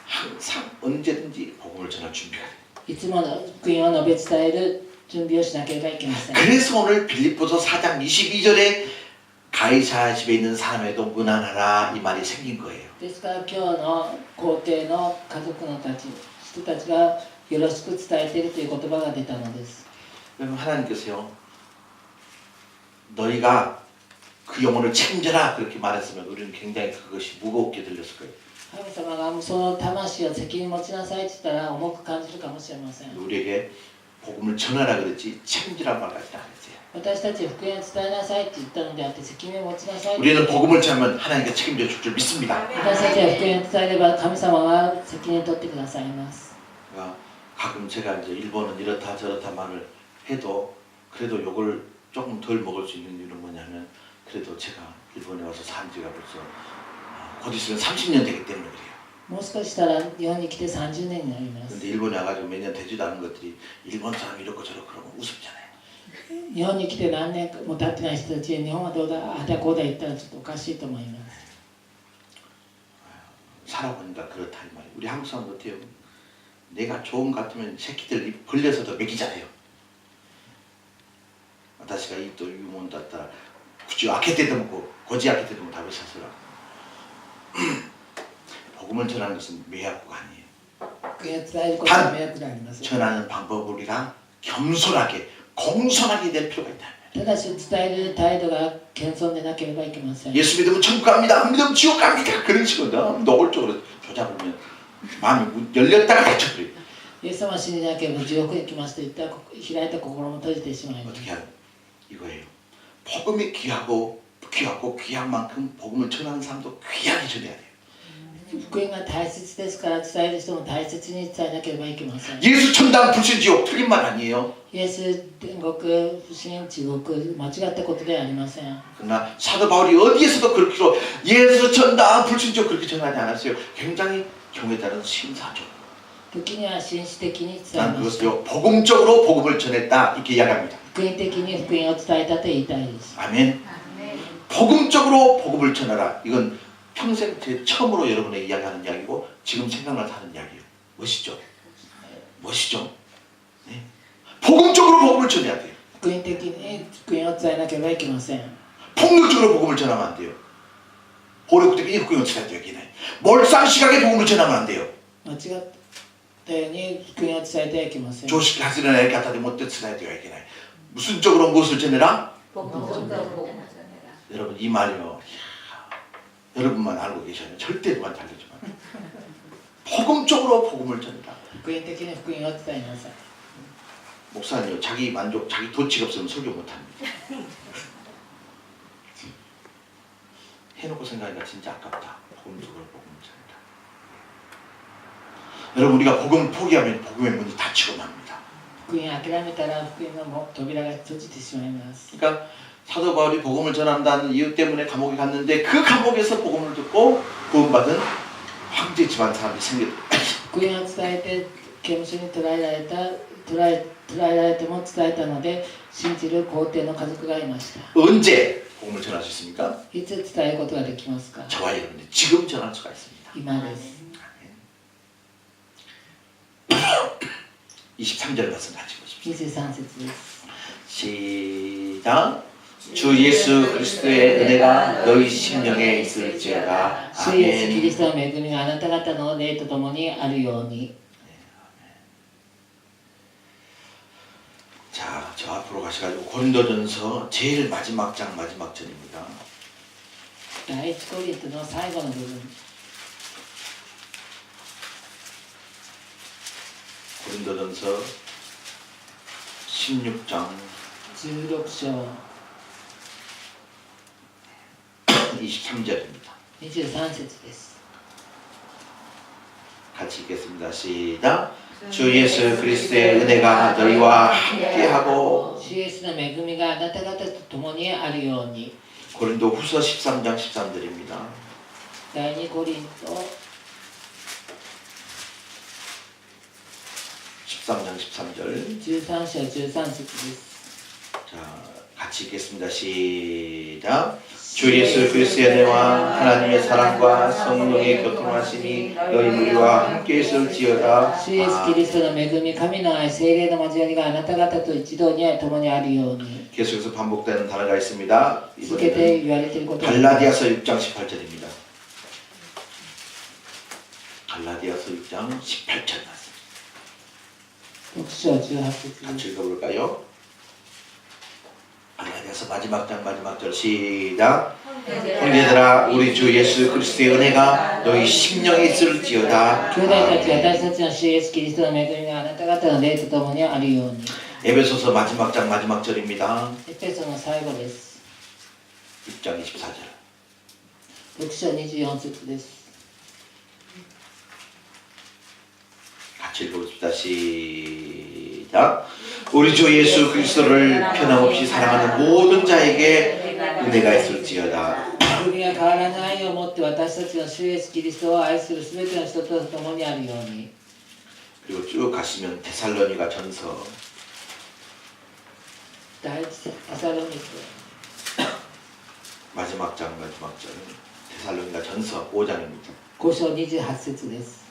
항상 언제든지 복음을 전할 준비가 돼. いつもの福音を述べ伝える準備をしなければいけません。 그래서 오늘 빌립보서 4장 22절에 가이사 집에 있는 사람에도 무난하라 이 말이 생긴 거예요. ですから今日の皇帝の家族の人たちがよろしく伝えているという言葉が出たのです。 여러분 하나님께서요, 너희가 그 영혼을 책임져라 그렇게 말했으면 우리는 굉장히 그것이 무겁게 들렸을 거예요. 神様がその魂を責任持ちなさいって言ったら重く感じるかもしれません。 우리에게 복음을 전하라 그랬지 책임지란 말까지 안 했어요. 私たち福音を伝えなさいって言ったのであって責任を持ちなさい。 우리는 복음을 전하면 하나님께 책임져 줄 줄 믿습니다. 私たちは福音を伝えれば神様は責任を取ってくださいます。 그러니까 가끔 제가 이제 일본은 이렇다 저렇다 말을 해도 그래도 욕을 조금 덜 먹을 수 있는 이유는 뭐냐면 그래도 제가 일본에 와서 산 지가 벌써 곧 있으면 30년 되기 때문에 그래요. もう少ししたら日本に来て30年になります。 근데 일본에 와가지고 몇 년 되지도 않은 것들이 일본 사람이 이렇고 저렇고 그러면 우습잖아요. 日本に来て何年も経ってない人たち日本はどうだあだこうだ言ったらちょっとおかしいと思います。 살아보니까 그렇다 이 말이에요. 우리 한국 사람도 어때요? 내가 좋은 것 같으면 새끼들 입 벌려서도 먹이잖아요. 私がいいというものだったら口を開けてでもこじ開けてでも食べさせる。 복음을 전하는 것은 매약구가 아니에요. 福音を伝えることは迷惑であります。 전하는 방법을 우리가 겸손하게 공손하게 될 필요가 있다. ただし伝える態度が謙遜でなければいけません。 예수 믿으면 천국 갑니다. 안 믿으면 지옥 갑니다. 그런 식으로 너무 노골적으로 조잡으면 마음이 열렸다가 닫혀버려요. イエス様は信じなければ地獄へ行きますと言ったら開いた心も閉じてしまいます。 어떻게 하는 이거예요. 복음이 귀하고 귀한 만큼 복음을 전하는 사람도 귀하게 전해야 돼요. 福音が大切ですから伝える人も大切に伝えなければいけません。 예수 천당 불신지옥 틀린 말 아니에요. イエス天国不信地獄間違ったことではありません。 그러나 사도 바울이 어디에서도 그렇게 예수 천당 불신지옥 그렇게 전하지 않았어요. 굉장히 경에 따른 심사죠. 時には紳士的に伝え 난 ました。 그것을요 복음적으로 복음을 전했다 이렇게 이야기합니다. 福音的に福音を伝えたと言いたいです。 아멘. 복음적으로 복음을 전하라. 이건 평생 제 처음으로 여러분에게 이야기하는 이야기고 지금 생각나서 하는 이야기예요. 멋있죠? 멋있죠? 네. 복음적으로 복음을 전해야 돼요. 福音的に福音を伝えなければいけません。 폭력적으로 복음을 전하면 안 돼요.暴力的に 복음을 전해야 되겠네. 몰상식하게 복음을 전하면 안 돼요. 間違ったように福音を伝えてはいけません。 조식 가지는 애기 갖다 대면 못 전해야 되겠네. 무슨 쪽으로 무엇을 전해라? 여러분 이 말이요. 여러분만 알고 계셔요. 절대 누구한테 알려주면 안 돼요. 복음적으로 복음을 전해라. 福音的に福音を伝えなさい。 목사님요 자기 만족, 자기 도치가 없으면 설교 못합니다. 해놓고 생각하니까 진짜 아깝다. 복음적으로 복음을 전해라. 여러분 우리가 복음 포기하면 복음의 문이 닫히고 맙니다. 福音を諦めたら福音の扉が閉じてしまいます。 그러니까 사도 바울이 복음을 전한다는 이유 때문에 감옥에 갔는데 그 감옥에서 복음을 듣고 구원받은 황제 집안 사람이 생겼다. 福音を伝えて刑務所に捕らえられても伝えたので信じる皇帝の家族がいました。 언제 복음을 전할 수 있습니까? いつ伝えることができますか？ 저와 여러분이 지금 전할 수가 있습니다. 今です。 23절 말씀 같이 보십시오. 23節です。 시작. 주 예수 그리스도의 은혜가 너희 심령에 있을지어다. 主イエスキリ 아멘. ストの恵みがあなた方の霊とともにあるように。 자, 저 앞으로 가셔가지고 고린도전서 제일 마지막 장 마지막 절입니다. 第一コリントの最後の部分。 고린도전서 16장 16章 23절입니다. 23節です。 같이 읽겠습니다. 시작. 주 예수 그리스도의 은혜가 너희와 함께하고 主イエスの恵みがあなた方と共にあるように。 고린도 후서 13장 13절입니다. 第二コリント 13장 13절. 13章13節です。 자, 같이 읽겠습니다. 시작. 주 예수 그리스도의 은혜와 하나님의 사랑과 성령의 교통하심이 너희 우리와 함께 있을지어다. 主イエスキリストの恵み、神の愛、聖霊の交わりがあなた方と一同に共にあるように。 계속해서 반복되는 단어가 있습니다. 続けて 이번에는 言われていることが 갈라디아서 6장 18절입니다. 갈라디아서 6장 18절 말씀. 6章18節です。 같이 읽어볼까요? 갈라디아서 마지막 장 마지막 절 시작. 형제들아 우리 주 예수 그리스도의 은혜가 너희 심령에 있을지어다. 兄弟たち、私たちの主イエスキリストの恵みがあなた方の霊と共にあるように。 에베소서 마지막 장 마지막 절입니다. エペソの最後です。 6장 24절. 6章24節です。 같이 읽어봅시다. 시작. 우리 주 예수 그리스도를 변함없이 사랑하는 모든 자에게 은혜가 있을지어다. 恵みが変わらない愛を持って私たちの主イエスキリストを愛するすべての人と共にあるように。 그리고 쭉 가시면 데살로니가 전서 第一テサロニケ 마지막 장 마지막 절 데살로니가 전서 5장입니다. 5章28節です。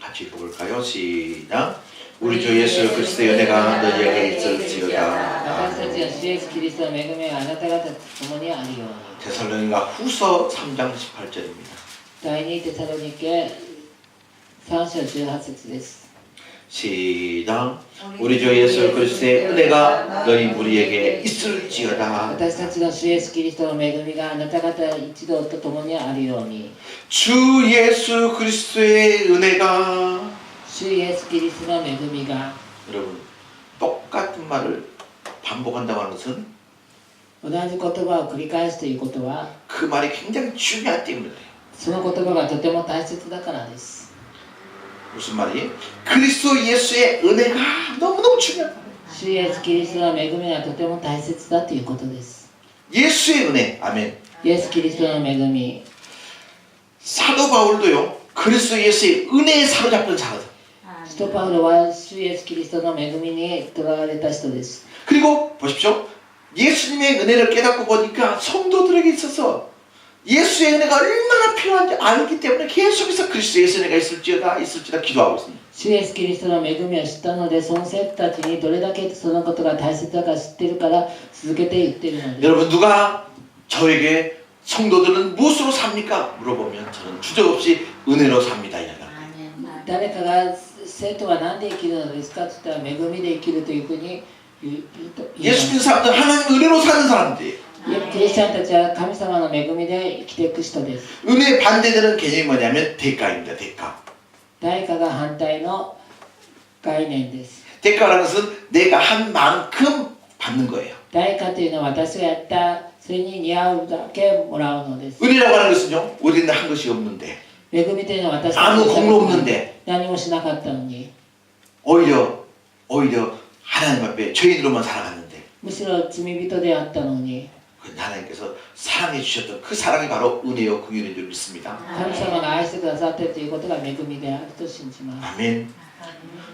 같이 읽어볼까요? 시작. 우리 주 예수 그리스도의 은혜가 너희에게 있을지어다. 私たちは主イエスキリストの恵みがあなた方と共にあるように。 데살로니가 후서 3장 18절입니다. 第2テサロニケ3章18節です。 시작. 우리 주 예수 그리스도의 은혜가 너희 무리에게 있을지어다. 私たちの主イエスキリストの恵みがあなた方一同と共にあるように。 주 예수 그리스도의 은혜가. 主イエスキリストの恵みが。 여러분 똑같은 말을 반복한다고 하는 것은 同じ言葉を繰り返すということは、 그 말이 굉장히 중요하기 때문에. その言葉がとても大切だからです。 무슨 말이? 그리스도 예수의 은혜가 너무너무 중요하다. 主イエスキリストの恵みがとても大切だということです。 예수의 은혜. 아멘. イエスキリストの恵み。 사도 바울도요. 그리스도 예수의 은혜에 사로잡힌 자다. 使徒パウロは主イエスキリストの恵みにとらわれた人です。 그리고 보십시오. 예수님의 은혜를 깨닫고 보니까 성도들에게 있어서 예수의 은혜가 얼마나 필요한지 알기 때문에 계속해서 그리스도 예수의 은혜가 있을지어다 기도하고 있습니다. 主イエスキリストの恵みを知ったので、その生徒たちにどれだけそのことが大切だか知っているから続けて言っているのです。 여러분 누가 저에게 성도들은 무엇으로 삽니까? 물어보면 저는 주저없이 은혜로 삽니다. 이야기합니다. 誰かが生徒は何で生きるのですかと言ったら、恵みで生きるというふうに言いま 예수 す。 믿는 사람들은 하나님 은혜로 사는 사람들이에요. クリスチャンたちは神様の恵みで生きていく人です。 은혜에 반대되는 개념이 뭐냐면 대가입니다. 대가. 対価が反対の概念です。 대가라는 것은 내가 한 만큼 받는 거예요. 対価というのは私がやったそれに似合うだけもらうのです。 은혜라고 하는 것은요. 우리는 한 것이 없는데 恵みというのは私 아무 が 공로 없는데 何もしなかったのに、 오히려 하나님 앞에 죄인으로만 살아갔는데 むしろ罪人であったのに、 하나님께서 사랑해 주셨던 그 사랑이 바로 은혜요 긍휼인 줄 믿습니다. 神様が愛してくださっているということが恵みであると信じます。 아멘.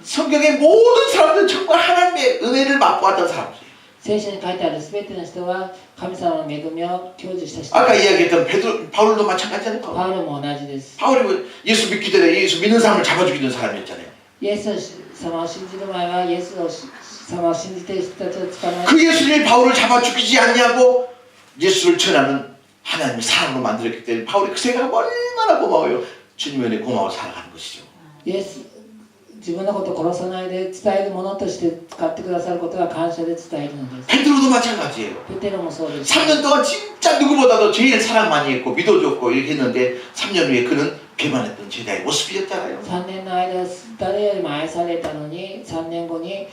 성경의 모든 사람들은 정말 하나님의 은혜를 맛보았던 사람들이에요. 聖書に書いてあるすべての人は神様の恵みを享受した人 아까 です。 이야기했던 바울도 마찬가지잖아요. パウロも同じです。 바울이 예수 믿기 전에 예수 믿는 사람을 잡아주기는 사람이었잖아요. イエス様を信じる前はイエス様を信じている人たちを捕まえ 그 예수님이 바울을 잡아 죽이지 않냐고 예수를 전하는 하나님의 사랑으로 만들었기 때문에 바울이 그 생각하면 얼마나 고마워요. 주님의 은혜 고마워 살아가는 것이죠. イエス自分のことを殺さないで伝えるものとして使ってくださることが感謝で伝えるのです。 베드로도 마찬가지예요. ペテロもそうです。 3년 동안 진짜 누구보다도 제일 사랑 많이 했고 믿어줬고 이렇게 했는데 3년 후에 그는 배반했던 제자의 모습이었잖아요. 3年の間誰よりも愛されたのに3年後に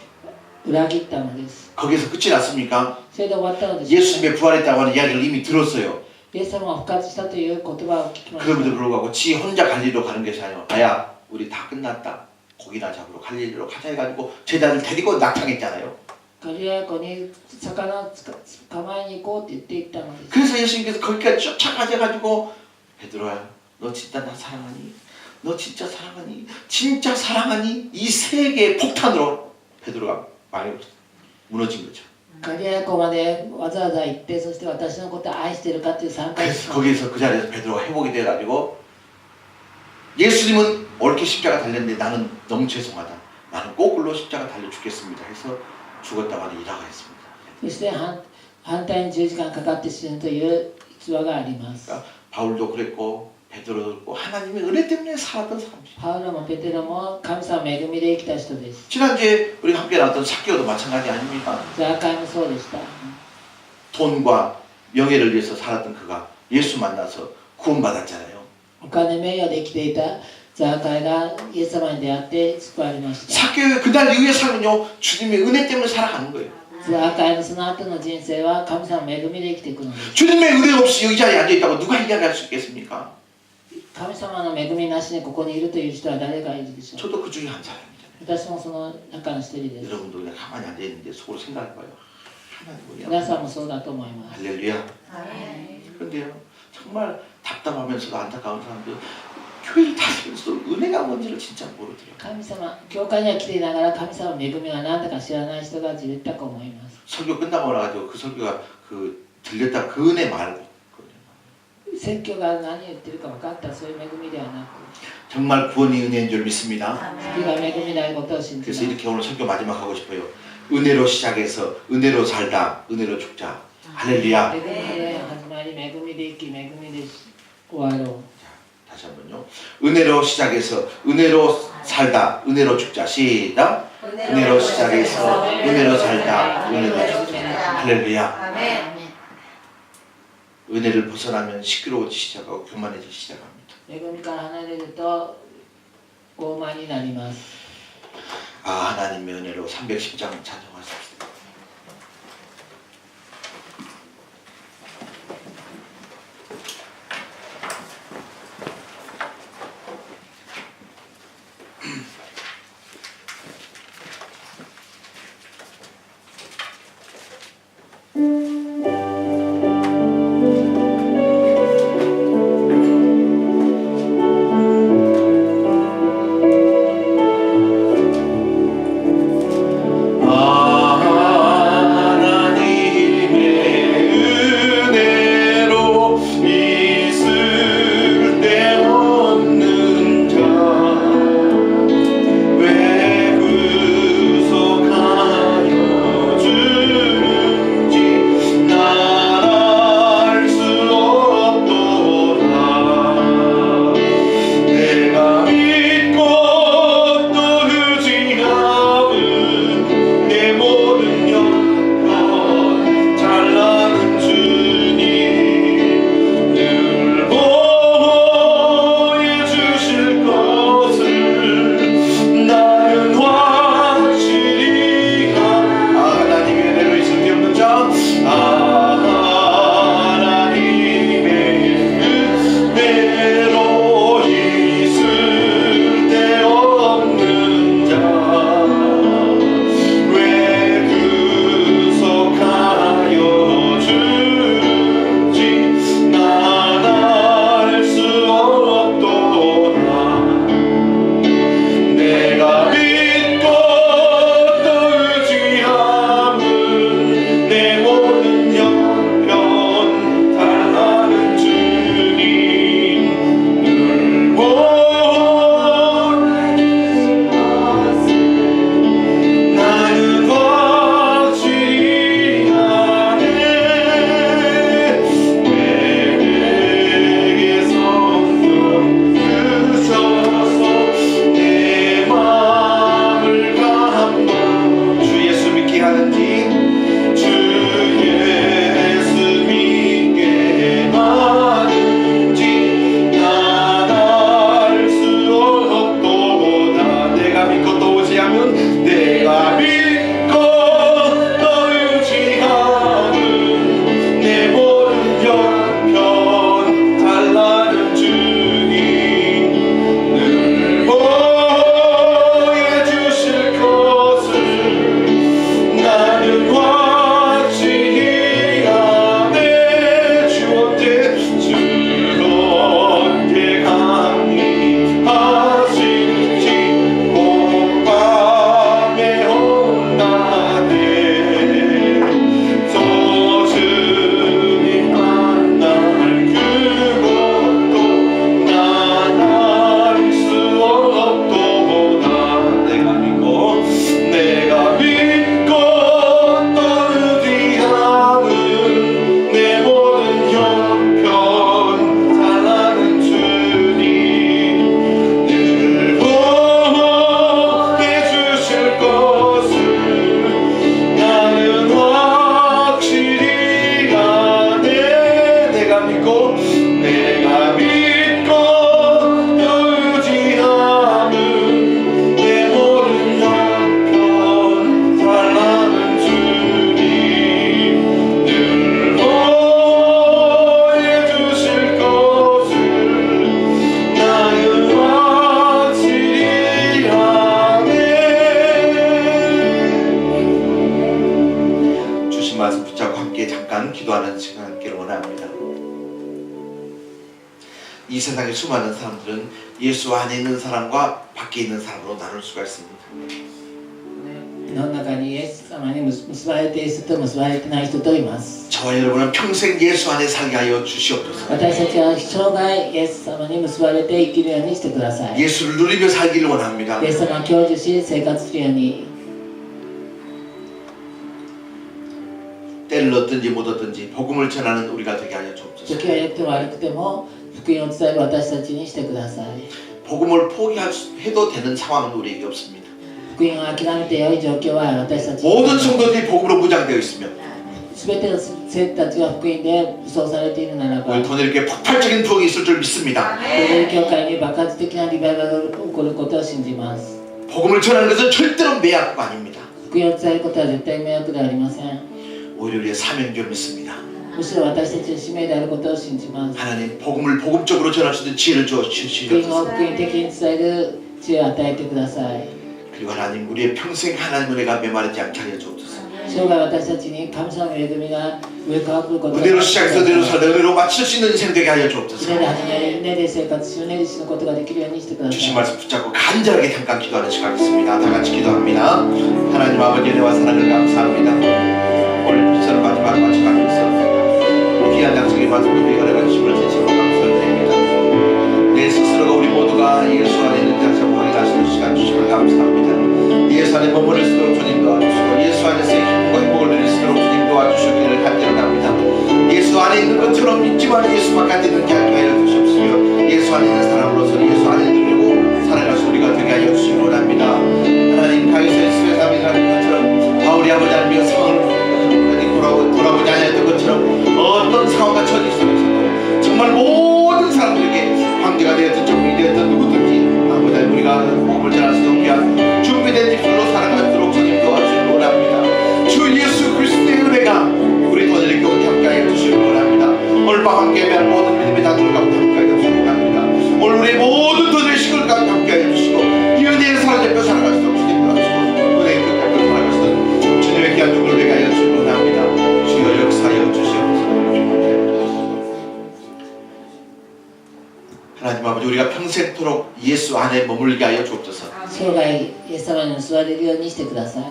裏切ったのです。 거기서 끝이 났습니까? それで終わったのです。 예수님의 부활했다고 하는 이야기를 이미 들었어요. イエス様が復活したという言葉を聞きました。 그럼에도 불구하고 지 혼자 갈릴리로 가는 것이 아니라 아야 우리 다 끝났다. 고기나 잡으러 갈릴리로 가자 해가지고 제자를 데리고 낙향했잖아요. ガリラヤ湖に魚を捕まえに行こうって言って行ったのです。 그래서 예수님께서 거기까지 쫓아가셔가지고 베드로야 너 진짜 나 사랑하니? 너 진짜 사랑하니? 진짜 사랑하니? 이 세 개의 폭탄으로 베드로가 많이 무너진 거죠. ガリラヤ湖までわざわざ行って、そして私のことを愛しているかという3回 그래서 거기에서 그 자리에서 베드로가 회복이 돼가지고 예수님은 옳게 십자가 달렸는데 나는 너무 죄송하다. 나는 거꾸로 십자가 달려 죽겠습니다. 해서 죽었다고 하는 일화가 있습니다. そして反対に10時間かかって死ぬという逸話があります。 그러니까 바울도 그랬고 베드로도 그랬고 하나님의 은혜 때문에 살았던 사람이죠. パウロもペテロも神様の恵みで生きた人です。 지난주에 우리가 함께 나왔던 사개오도 마찬가지 아닙니까? ザーカイもそうでした。 돈과 명예를 위해서 살았던 그가 예수 만나서 구원받았잖아요. お金名誉で生きていたザーカイがイエス様に出会って救われました。 사개오의 그날 이후의 삶은요 주님의 은혜 때문에 살아가는 거예요. ザーカイのその後の人生は神様の恵みで生きていくのです。 주님의 은혜 없이 여기 자리에 앉아 있다고 누가 이야기할 수 있겠습니까? 神様の恵みなしにここにいるという人は誰がいるでしょう。 저도 그 중에 한 사람이잖아요. 私もその中の一人です。 여러분도 그냥 가만히 앉아 있는데 속으로 생각해봐요. 하나님이야. 皆さんもそうだと思います。 할렐루야. 그런데요 정말 답답하면서도 안타까운 사람들 교회를 다니면서 은혜가 뭔지를 진짜 모르더라고요. 神様、教会には来ていながら神様の恵みが何だか知らない人がいたと思います。 설교 끝나고 나가지고 그 설교가 그 들렸다 그 은혜 말고 説教が何言ってるか分かったそういう恵みではなく 정말 구원이 은혜인 줄 믿습니다. 救いが恵みであることを信じ 그래서 ます 이렇게 오늘 설교 마지막 하고 싶어요. 은혜로 시작해서 은혜로 살다, 은혜로 죽자. 할렐루야. 恵みで始まり恵みで生き恵みで終わろう 다시 한번요. 은혜로 시작해서 은혜로 살다, 은혜로 죽자. 시작. 은혜로 시작해서 은혜로 살다, 은혜로 죽자. 할렐루야. 은혜를 벗어나면 시끄러워지기 시작하고 교만해지기 시작합니다. 恵みから離れると傲慢になります 아, 하나님의 은혜로 310장 찬송하십시다. 이 세상의 수많은 사람들은 예수 안에 있는 사람과 밖에 있는 사람으로 나눌 수가 있습니다. ね、世の中にイエス様に結ばれている人と結ばれてない人といます。 저와 여러분은 평생 예수 안에 살게 하여 주시옵소서. 私たちは生涯イエス様に結ばれて生きるようにしてください。イエ 예수를 누리며 살기를 원합니다. ス様を享受し生活するように。 때를 얻든지 못 얻든지 복음을 전하는 우리가 되게 하여 주옵소서. 時は良くても悪くても福音を伝える私たちにしてください。 복음을 포기해도 되는 상황은 우리에게 없습니다. 福音を諦めて良い状況は私たちに 모든 성도들이 복음으로 무장되어 있으며 全ての生徒たちが福音で武装されているならば 오늘 돈에게 폭발적인 부흥이 있을 줄 믿습니다. この教会に爆発的なリバイバルが起こることを信じます。 복음을 전하는 것은 절대로 매약가 아닙니다. 福音を伝えることは絶対迷惑ではありません。 오히려 우리의 사명인 줄 믿습니다. むしろ私たちの使命であることを信じます。 하나님 복음을 복음적으로 전할 수 있는 지혜를 주어 福音を 주시옵소서. 福音的に伝える知恵を与えてください。 그리고 하나님 우리의 평생 하나님 은혜가 메마르지 않게 하여 주옵소서. 生涯私たちに神様の恵みが上から来ることを 은혜로 시작해서 은혜로 살다 은혜로 마칠 수 있는 인생 되게 하여 주옵소서. 은혜で始める、은혜で生活し、은혜で死ぬことができるようにしてくださ 주신 い。 말씀 붙잡고 간절하게 잠깐 기도하는 시간 있습니다. 다 같이 기도합니다. 하나님 아버지 은혜와 사랑을 감사합니다. 오늘 비처럼 마지막 마쳐가면서 귀한 양식의 말씀을 우리가 내가주심을 진심으로 감사드립니다. 내 스스로가 우리 모두가 예수 안에 있는 자세로 확인하시는 시간 주심을 감사합니다. 예수 안에 머무를 수 있도록 주님 도와주시고 예수 안에서의 힘과 행복을 누릴 수 있도록 주님 도와주시기를 간절합니다. 예수 안에 있는 것처럼 믿지만 예수 바깥에 있는 게 아니게 하여 주시옵시며 예수 안에 있는 사람으로서 예수 안에 누리고 살아갈 수 우리가 되게 하여 주시기 원합니다. 하나님 가이서 예수의 삶이라는 것처럼 바울이 아버지 하나님의 상황을 돌아보지 않았던 것처럼 어떤 상황과 처지 속에서도 정말 모든 사람들에게 황제가 되었든 정민이 되었든 누구든지 아버지 하나님 우리가 복음을 전할 수 있게 한 준비된 입술로 살아가도록 주님 도와주시기 원합니다. 주 예수 그리스도의 은혜가 우리 더들에게 함께하여 주시기 원합니다. 오늘 밤 함께 예배한 모든 믿음의 단들 가운데 함께하여 주시기 원합니다. 오늘 우리 모든 더들의 시간 가운데 함께하여 주시고 이 은혜에 사로잡혀 살아갈 수 없으니 도와주시고 은혜의 끝까지 살아갈 수 있는 주님의 귀한 누구를 되게 하여 주시기 원합니다. 주여 역사하여 주시옵소서. 하나님 아버지 우리가 평생토록 예수 안에 머물게 하여 주옵소서. 生涯イエス様に結ばれるようにしてください。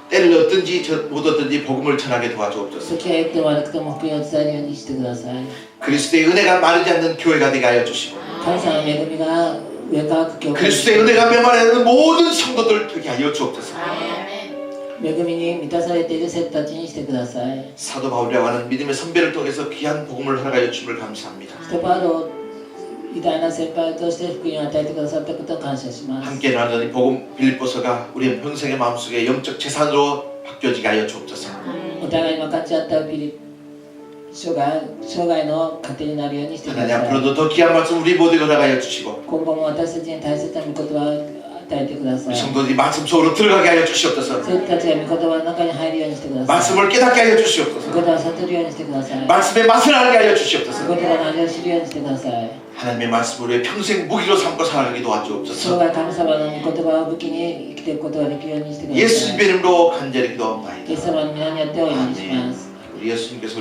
때를 얻든지 못 얻든지 복음을 전하게 도와주옵소서. 時は良くても悪くても福音を伝えるようにしてください。 그리스도의 은혜가 마르지 않는 교회가 되게 하여 주시고 神様の恵みが上から来る教会 그리스도의 은혜가 메마르는 모든 성도들 되게 하여 주옵소서. 恵みに満たされている生徒たちにしてください。 사도 바울이라고 하는 믿음의 선배를 통해서 귀한 복음을 허락하여 주심을 감사합니다. ストパードを偉大な先輩として福音を与えてくださったことを感謝します。 함께 나누는 이 복음 빌립보서가 우리의 평생의 마음속에 영적 재산으로 바뀌어지게 하여 주옵소서. お互いに分かち合ったピリ生涯の糧になるようにしてくだ 하나님 さい。 앞으로도 더 귀한 말씀 우리 모두에게 허락하여 주시고 今後も私たちに大切な御言葉を与えてくださ 우리 い。 성도들이 말씀 속으로 들어가게 하여 주시옵소서. 生徒たちが御言葉の中に入るようにしてください。 말씀을 깨닫게 하여 御 주시옵소서. 言葉を悟るようにしてください。 말씀의 맛을 알게 하여 주시옵소서. 御言葉の味を知るようにしてください。 하나님의 말씀을 우리의 평생 무기로 삼고 살아가게 生 도와주옵소서. 涯神様の御言葉を武器に生きていくことができるようにしてください。 예수님의 이름으로 간절히 기도합니다. イエス様の皆によってお祈りします。 우리 예수님께서